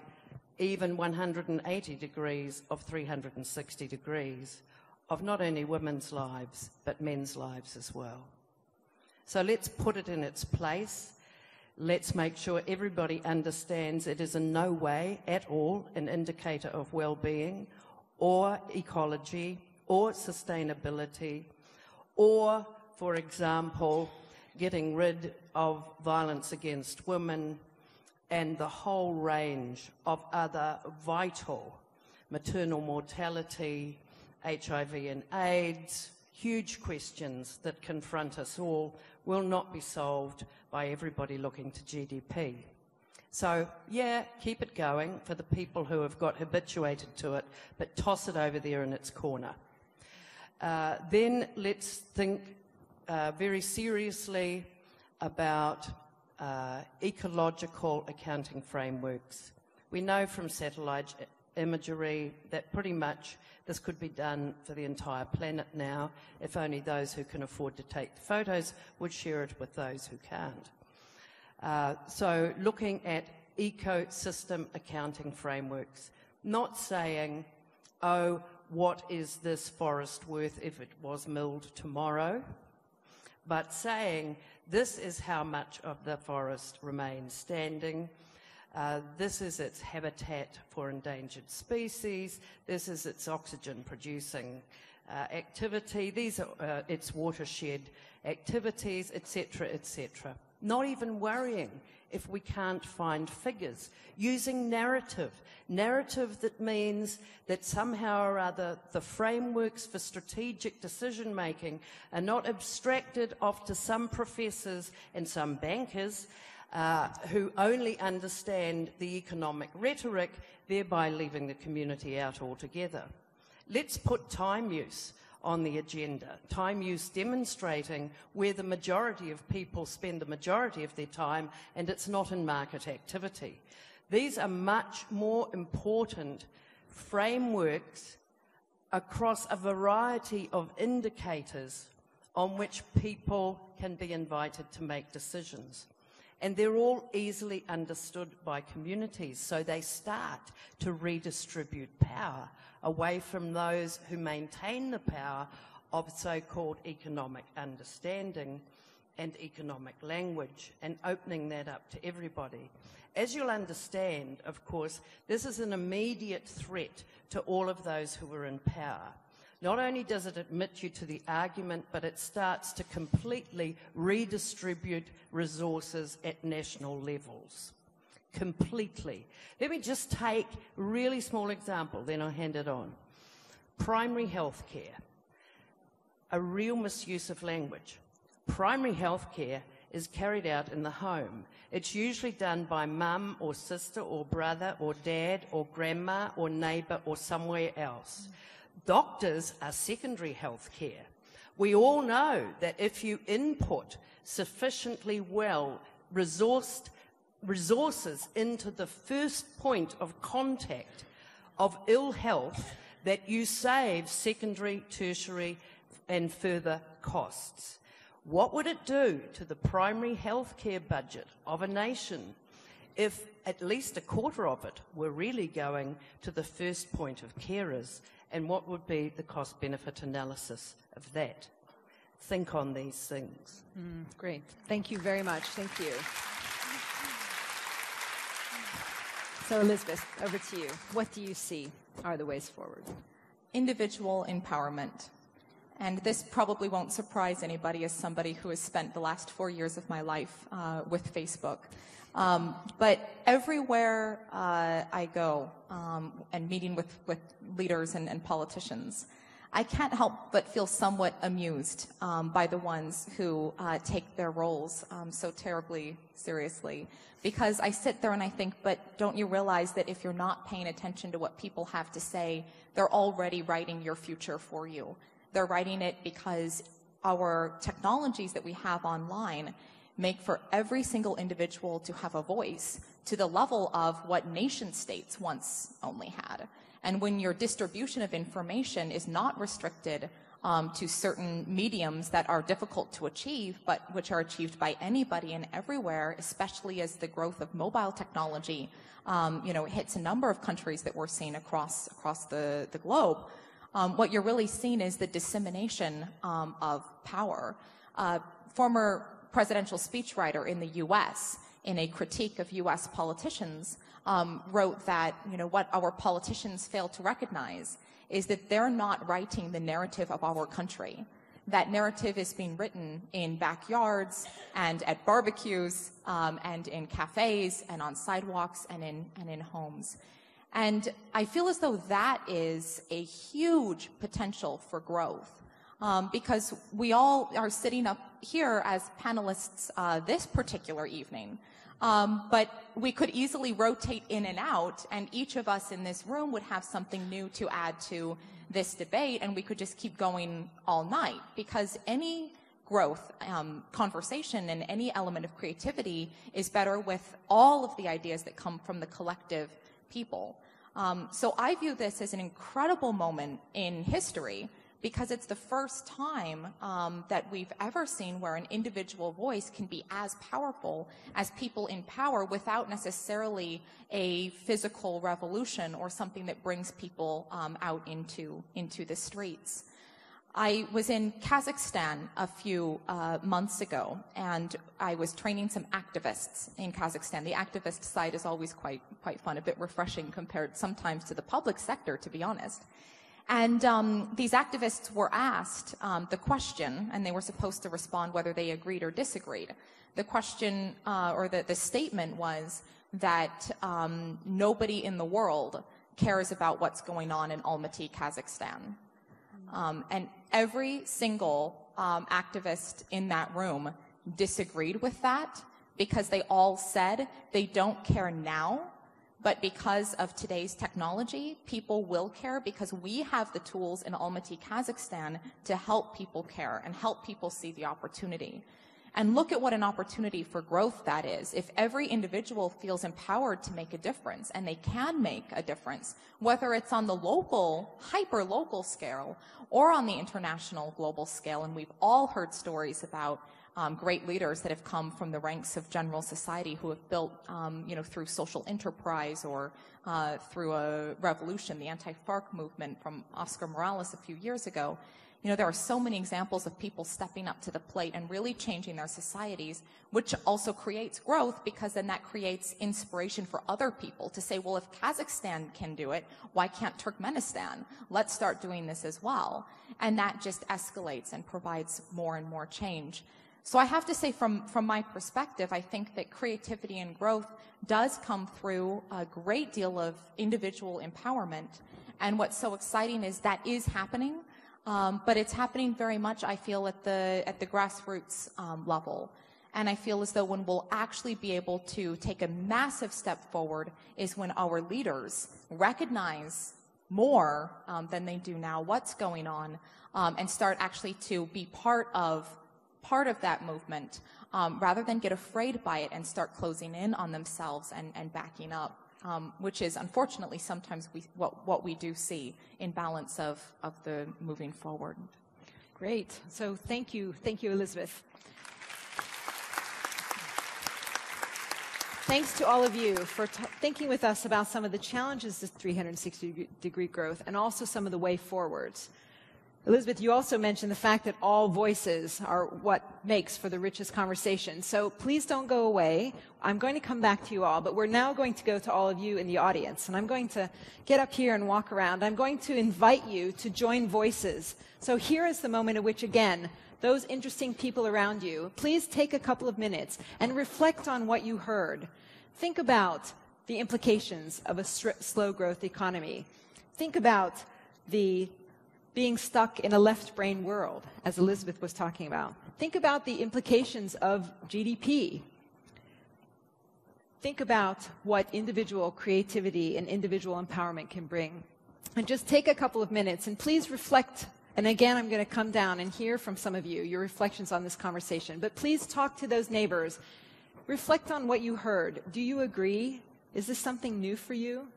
Speaker 8: even 180 degrees of 360 degrees of not only women's lives, but men's lives as well. So let's put it in its place. Let's make sure everybody understands it is in no way at all an indicator of well-being or ecology or sustainability or, for example, getting rid of violence against women and the whole range of other vital maternal mortality, HIV and AIDS, huge questions that confront us all will not be solved by everybody looking to GDP. So, yeah, keep it going for the people who have got habituated to it, but toss it over there in its corner. Then let's think very seriously about ecological accounting frameworks. We know from satellite imagery that pretty much this could be done for the entire planet now, if only those who can afford to take the photos would share it with those who can't. So looking at ecosystem accounting frameworks, not saying, oh, what is this forest worth if it was milled tomorrow, but saying this is how much of the forest remains standing. This is its habitat for endangered species. This is its oxygen-producing activity. These are its watershed activities, etc., etc. Not even worrying if we can't find figures. Using narrative. Narrative that means that somehow or other the frameworks for strategic decision-making are not abstracted off to some professors and some bankers who only understand the economic rhetoric, thereby leaving the community out altogether. Let's put time use on the agenda, time use demonstrating where the majority of people spend the majority of their time, and it's not in market activity. These are much more important frameworks across a variety of indicators on which people can be invited to make decisions. And they're all easily understood by communities, so they start to redistribute power away from those who maintain the power of so-called economic understanding and economic language, and opening that up to everybody. As you'll understand, of course, this is an immediate threat to all of those who are in power. Not only does it admit you to the argument, but it starts to completely redistribute resources at national levels. Completely. Let me just take a really small example, then I'll hand it on. Primary health care. A real misuse of language. Primary health care is carried out in the home. It's usually done by mum or sister or brother or dad or grandma or neighbour or somewhere else. Doctors are secondary health care. We all know that if you input sufficiently well resources into the first point of contact of ill health, that you save secondary, tertiary and further costs. What would it do to the primary health care budget of a nation if at least a quarter of it were really going to the first point of carers? And what would be the cost-benefit analysis of that? Think on these things.
Speaker 3: Great. Thank you very much. Thank you. So, Elizabeth, over to you. What do you see are the ways forward?
Speaker 9: Individual empowerment. And this probably won't surprise anybody as somebody who has spent the last 4 years of my life with Facebook. But everywhere I go and meeting with leaders and politicians, I can't help but feel somewhat amused by the ones who take their roles so terribly seriously. Because I sit there and I think, but don't you realize that if you're not paying attention to what people have to say, they're already writing your future for you. They're writing it because our technologies that we have online make for every single individual to have a voice to the level of what nation states once only had. And when your distribution of information is not restricted to certain mediums that are difficult to achieve, but which are achieved by anybody and everywhere, especially as the growth of mobile technology, hits a number of countries that we're seeing across the globe, what you're really seeing is the dissemination of power. Former presidential speechwriter in the U.S., in a critique of U.S. politicians, wrote that, what our politicians fail to recognize is that they're not writing the narrative of our country. That narrative is being written in backyards and at barbecues and in cafes and on sidewalks and in homes. And I feel as though that is a huge potential for growth. Because we all are sitting up here as panelists this particular evening. But we could easily rotate in and out, and each of us in this room would have something new to add to this debate, and we could just keep going all night. Because any growth, conversation, and any element of creativity is better with all of the ideas that come from the collective people. So I view this as an incredible moment in history, because it's the first time that we've ever seen where an individual voice can be as powerful as people in power without necessarily a physical revolution or something that brings people out into the streets. I was in Kazakhstan a few months ago, and I was training some activists in Kazakhstan. The activist side is always quite fun, a bit refreshing compared sometimes to the public sector, to be honest. And these activists were asked the question, and they were supposed to respond whether they agreed or disagreed. The question, or the statement was that nobody in the world cares about what's going on in Almaty, Kazakhstan. And every single activist in that room disagreed with that, because they all said they don't care now, but because of today's technology, people will care, because we have the tools in Almaty, Kazakhstan to help people care and help people see the opportunity. And look at what an opportunity for growth that is. If every individual feels empowered to make a difference, and they can make a difference, whether it's on the local, hyper-local scale or on the international global scale, and we've all heard stories about great leaders that have come from the ranks of general society who have built, through social enterprise or through a revolution, the anti-FARC movement from Oscar Morales a few years ago. There are so many examples of people stepping up to the plate and really changing their societies, which also creates growth because then that creates inspiration for other people to say, well, if Kazakhstan can do it, why can't Turkmenistan? Let's start doing this as well. And that just escalates and provides more and more change. So I have to say from my perspective, I think that creativity and growth does come through a great deal of individual empowerment. And what's so exciting is that is happening. But it's happening very much, I feel, at the grassroots level. And I feel as though when we'll actually be able to take a massive step forward is when our leaders recognize more than they do now what's going on and start actually to be part of that movement rather than get afraid by it and start closing in on themselves and backing up. Which is unfortunately sometimes what we do see in balance of the moving forward.
Speaker 3: Great. So thank you, Elizabeth. Thanks to all of you for thinking with us about some of the challenges of 360-degree growth and also some of the way forwards. Elizabeth, you also mentioned the fact that all voices are what makes for the richest conversation. So please don't go away. I'm going to come back to you all, but we're now going to go to all of you in the audience. And I'm going to get up here and walk around. I'm going to invite you to join voices. So here is the moment at which, again, those interesting people around you, please take a couple of minutes and reflect on what you heard. Think about the implications of a slow growth economy. Think about the being stuck in a left brain world, as Elizabeth was talking about. Think about the implications of GDP. Think about what individual creativity and individual empowerment can bring. And just take a couple of minutes and please reflect. And again, I'm going to come down and hear from some of you, your reflections on this conversation. But please talk to those neighbors. Reflect on what you heard. Do you agree? Is this something new for you?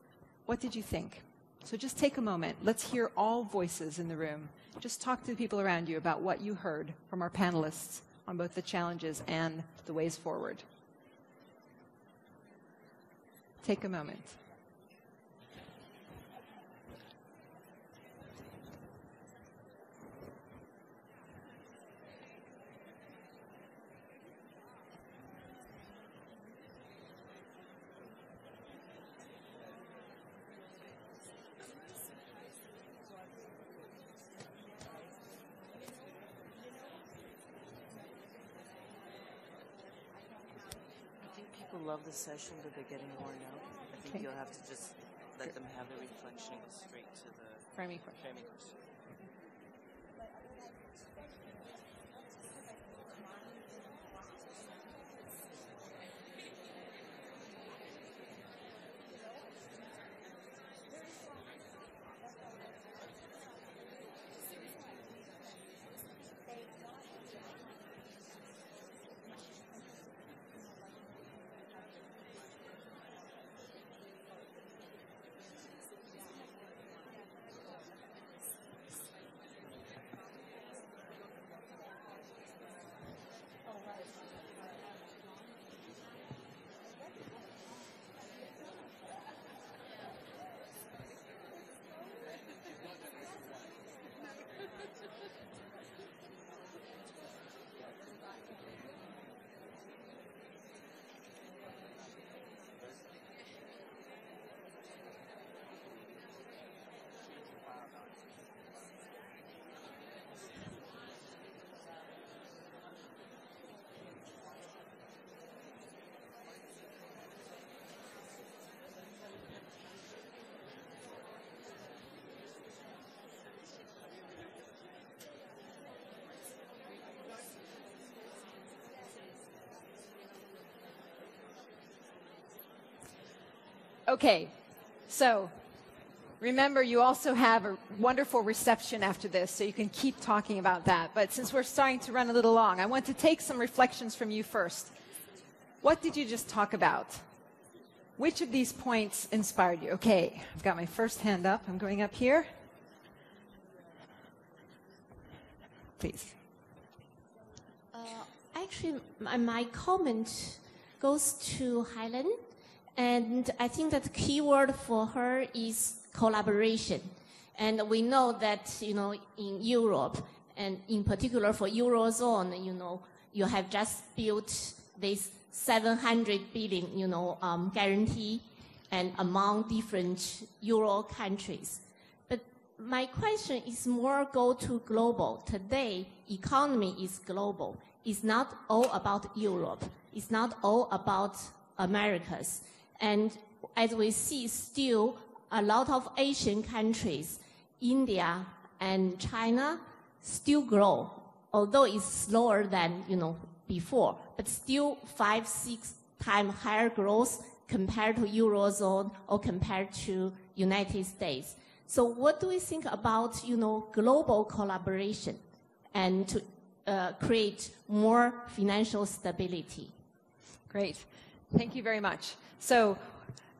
Speaker 3: What did you think? So just take a moment. Let's hear all voices in the room. Just talk to the people around you about what you heard from our panelists on both the challenges and the ways forward. Take a moment.
Speaker 10: Love the session, but they're getting worn out. I think you'll have to just let them have the reflection and go straight to the
Speaker 3: framing question. Okay, so remember, you also have a wonderful reception after this, so you can keep talking about that. But since we're starting to run a little long, I want to take some reflections from you first. What did you just talk about? Which of these points inspired you? Okay, I've got my first hand up. I'm going up here. Please.
Speaker 11: I actually, my comment goes to Helen, and I think that the key word for her is collaboration. And we know that, in Europe, and in particular for Eurozone, you have just built this 700 billion, guarantee, and among different Euro countries. But my question is more go to global. Today, economy is global. It's not all about Europe. It's not all about Americas. And as we see still, a lot of Asian countries, India and China, still grow, although it's slower than, before, but still 5-6 times higher growth compared to Eurozone or compared to United States. So what do we think about, global collaboration and to create more financial stability?
Speaker 3: Great. Thank you very much. So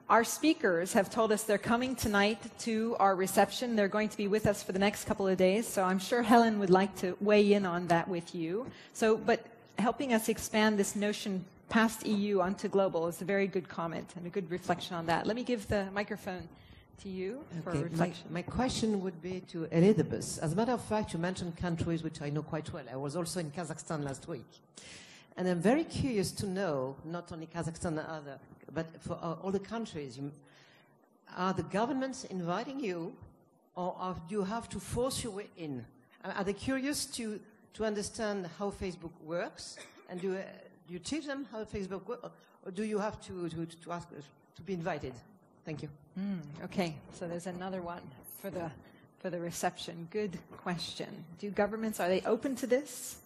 Speaker 3: our speakers have told us they're coming tonight to our reception. They're going to be with us for the next couple of days. So I'm sure Helen would like to weigh in on that with you. But helping us expand this notion past EU onto global is a very good comment and a good reflection on that. Let me give the microphone to you for reflection.
Speaker 12: My question would be to Elizabeth. As a matter of fact, you mentioned countries which I know quite well. I was also in Kazakhstan last week. And I'm very curious to know, not only Kazakhstan and other, but for all the countries, are the governments inviting you, or do you have to force your way in? Are they curious to understand how Facebook works? And do you teach them how Facebook works, or do you have to ask to be invited? Thank you.
Speaker 3: Okay, so there's another one for the reception. Good question. Do governments, are they open to this,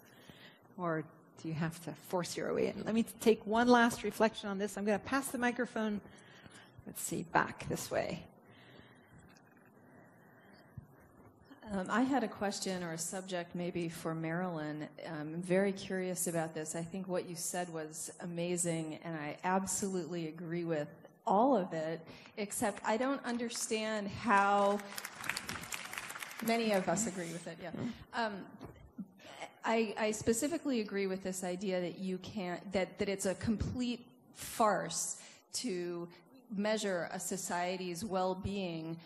Speaker 3: or do you have to force your way in? Let me take one last reflection on this. I'm going to pass the microphone, let's see, back this way.
Speaker 13: I had a question or a subject maybe for Marilyn. I'm very curious about this. I think what you said was amazing, and I absolutely agree with all of it, except I don't understand how many of us agree with it, yeah. I specifically agree with this idea that you can't, that it's a complete farce to measure a society's well-being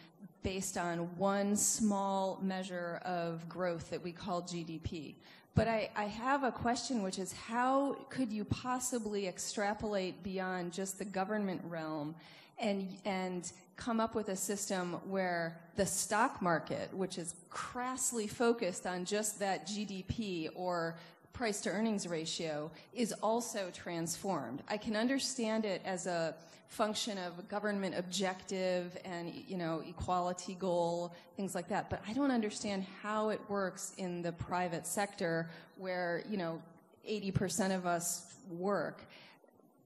Speaker 13: based on one small measure of growth that we call GDP. But I have a question, which is how could you possibly extrapolate beyond just the government realm and come up with a system where the stock market, which is crassly focused on just that GDP or price to earnings ratio, is also transformed? I can understand it as a function of a government objective and, equality goal, things like that, but I don't understand how it works in the private sector where, 80% of us work.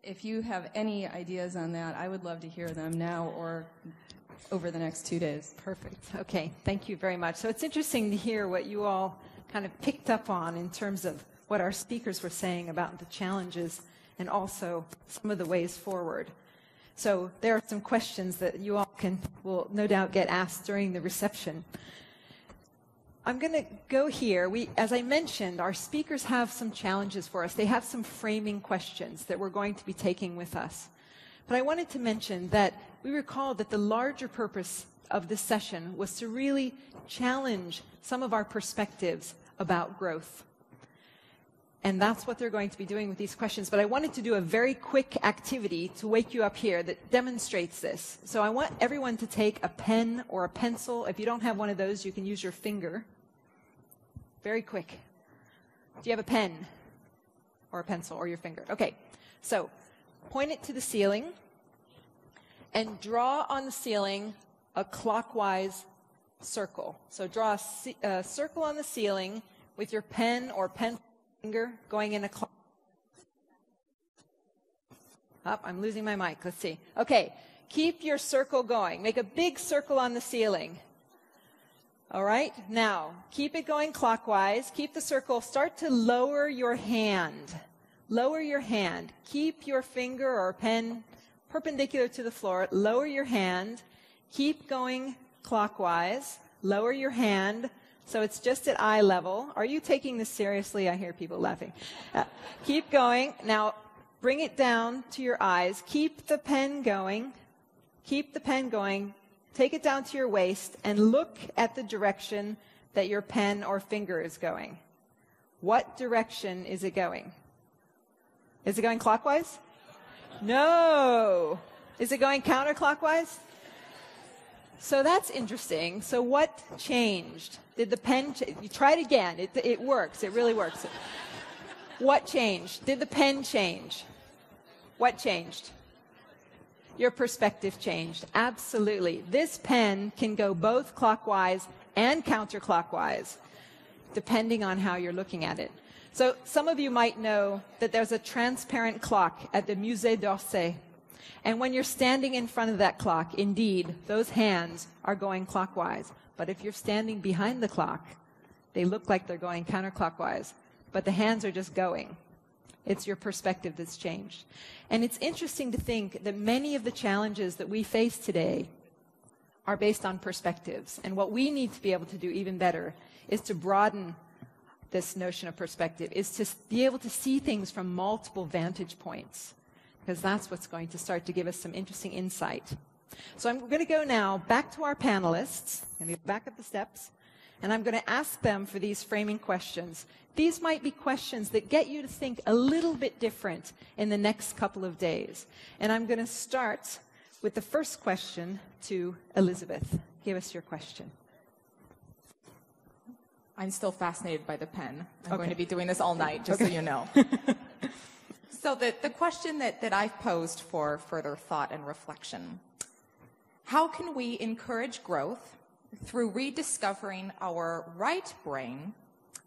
Speaker 13: If you have any ideas on that, I would love to hear them now or over the next 2 days.
Speaker 3: Perfect. Okay, thank you very much. So it's interesting to hear what you all kind of picked up on in terms of what our speakers were saying about the challenges and also some of the ways forward. So there are some questions that you all will no doubt get asked during the reception. I'm going to go here. As I mentioned, our speakers have some challenges for us. They have some framing questions that we're going to be taking with us. But I wanted to mention that we recall that the larger purpose of this session was to really challenge some of our perspectives about growth. And that's what they're going to be doing with these questions. But I wanted to do a very quick activity to wake you up here that demonstrates this. So I want everyone to take a pen or a pencil. If you don't have one of those, you can use your finger. Very quick. Do you have a pen or a pencil or your finger? Okay. So point it to the ceiling and draw on the ceiling a clockwise circle. So draw a circle on the ceiling with your pen or pencil finger going in a clock. I'm losing my mic. Let's see. Okay. Keep your circle going. Make a big circle on the ceiling. All right. Now, keep it going clockwise. Keep the circle. Start to lower your hand. Lower your hand. Keep your finger or pen perpendicular to the floor. Lower your hand. Keep going clockwise. Lower your hand. So it's just at eye level. Are you taking this seriously? I hear people laughing. Keep going. Now, bring it down to your eyes. Keep the pen going. Keep the pen going. Take it down to your waist and look at the direction that your pen or finger is going. What direction is it going? Is it going clockwise? No. Is it going counterclockwise? So that's interesting. So what changed? Did the pen you try it again. It works. It really works. What changed? Did the pen change? What changed? Your perspective changed. Absolutely. This pen can go both clockwise and counterclockwise, depending on how you're looking at it. So some of you might know that there's a transparent clock at the Musée d'Orsay. And when you're standing in front of that clock, indeed, those hands are going clockwise. But if you're standing behind the clock, they look like they're going counterclockwise. But the hands are just going. It's your perspective that's changed. And it's interesting to think that many of the challenges that we face today are based on perspectives. And what we need to be able to do even better is to broaden this notion of perspective, is to be able to see things from multiple vantage points, because that's what's going to start to give us some interesting insight. So I'm going to go now back to our panelists. I'm going to go back up the steps, and I'm going to ask them for these framing questions. These might be questions that get you to think a little bit different in the next couple of days. And I'm going to start with the first question to Elizabeth. Give us your question.
Speaker 9: I'm still fascinated by the pen. I'm
Speaker 3: Okay.
Speaker 9: going to be doing this all night, just so you know. So the question that I've posed for further thought and reflection: how can we encourage growth through rediscovering our right brain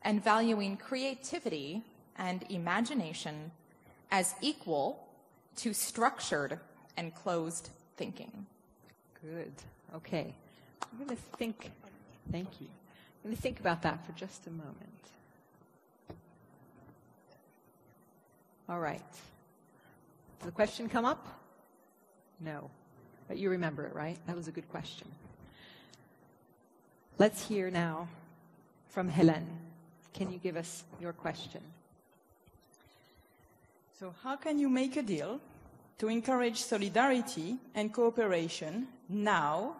Speaker 9: and valuing creativity and imagination as equal to structured and closed thinking?
Speaker 3: Good. Okay. I'm going to think. Thank you. I'm going to think about that for just a moment. All right. Did the question come up? No. But you remember it, right? That was a good question. Let's hear now from Hélène. Can you give us your question?
Speaker 6: So how can you make a deal to encourage solidarity and cooperation now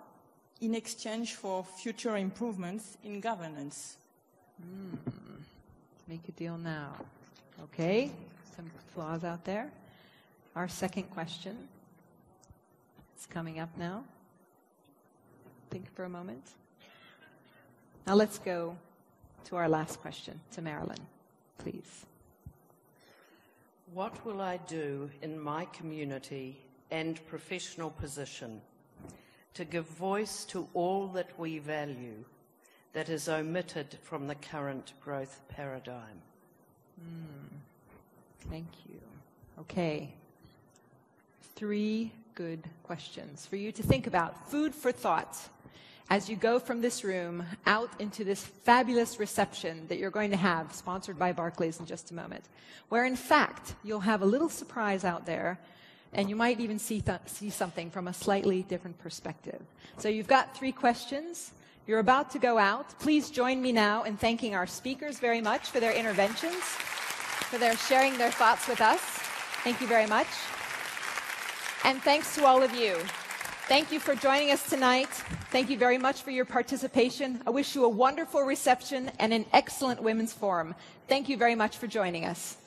Speaker 6: in exchange for future improvements in governance?
Speaker 3: Make a deal now. Okay. Some flaws out there. Our second question. It's coming up now. Think for a moment. Now let's go to our last question, to Marilyn, please.
Speaker 8: What will I do in my community and professional position to give voice to all that we value that is omitted from the current growth paradigm?
Speaker 3: Thank you. Okay. 3 good questions for you to think about. Food for thought as you go from this room out into this fabulous reception that you're going to have, sponsored by Barclays in just a moment, where in fact you'll have a little surprise out there, and you might even see something from a slightly different perspective. So you've got 3 questions. You're about to go out. Please join me now in thanking our speakers very much for their interventions, for their sharing their thoughts with us. Thank you very much. And thanks to all of you. Thank you for joining us tonight. Thank you very much for your participation. I wish you a wonderful reception and an excellent Women's Forum. Thank you very much for joining us.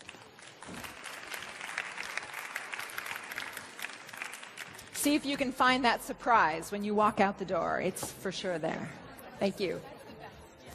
Speaker 3: See if you can find that surprise when you walk out the door. It's for sure there. Thank you.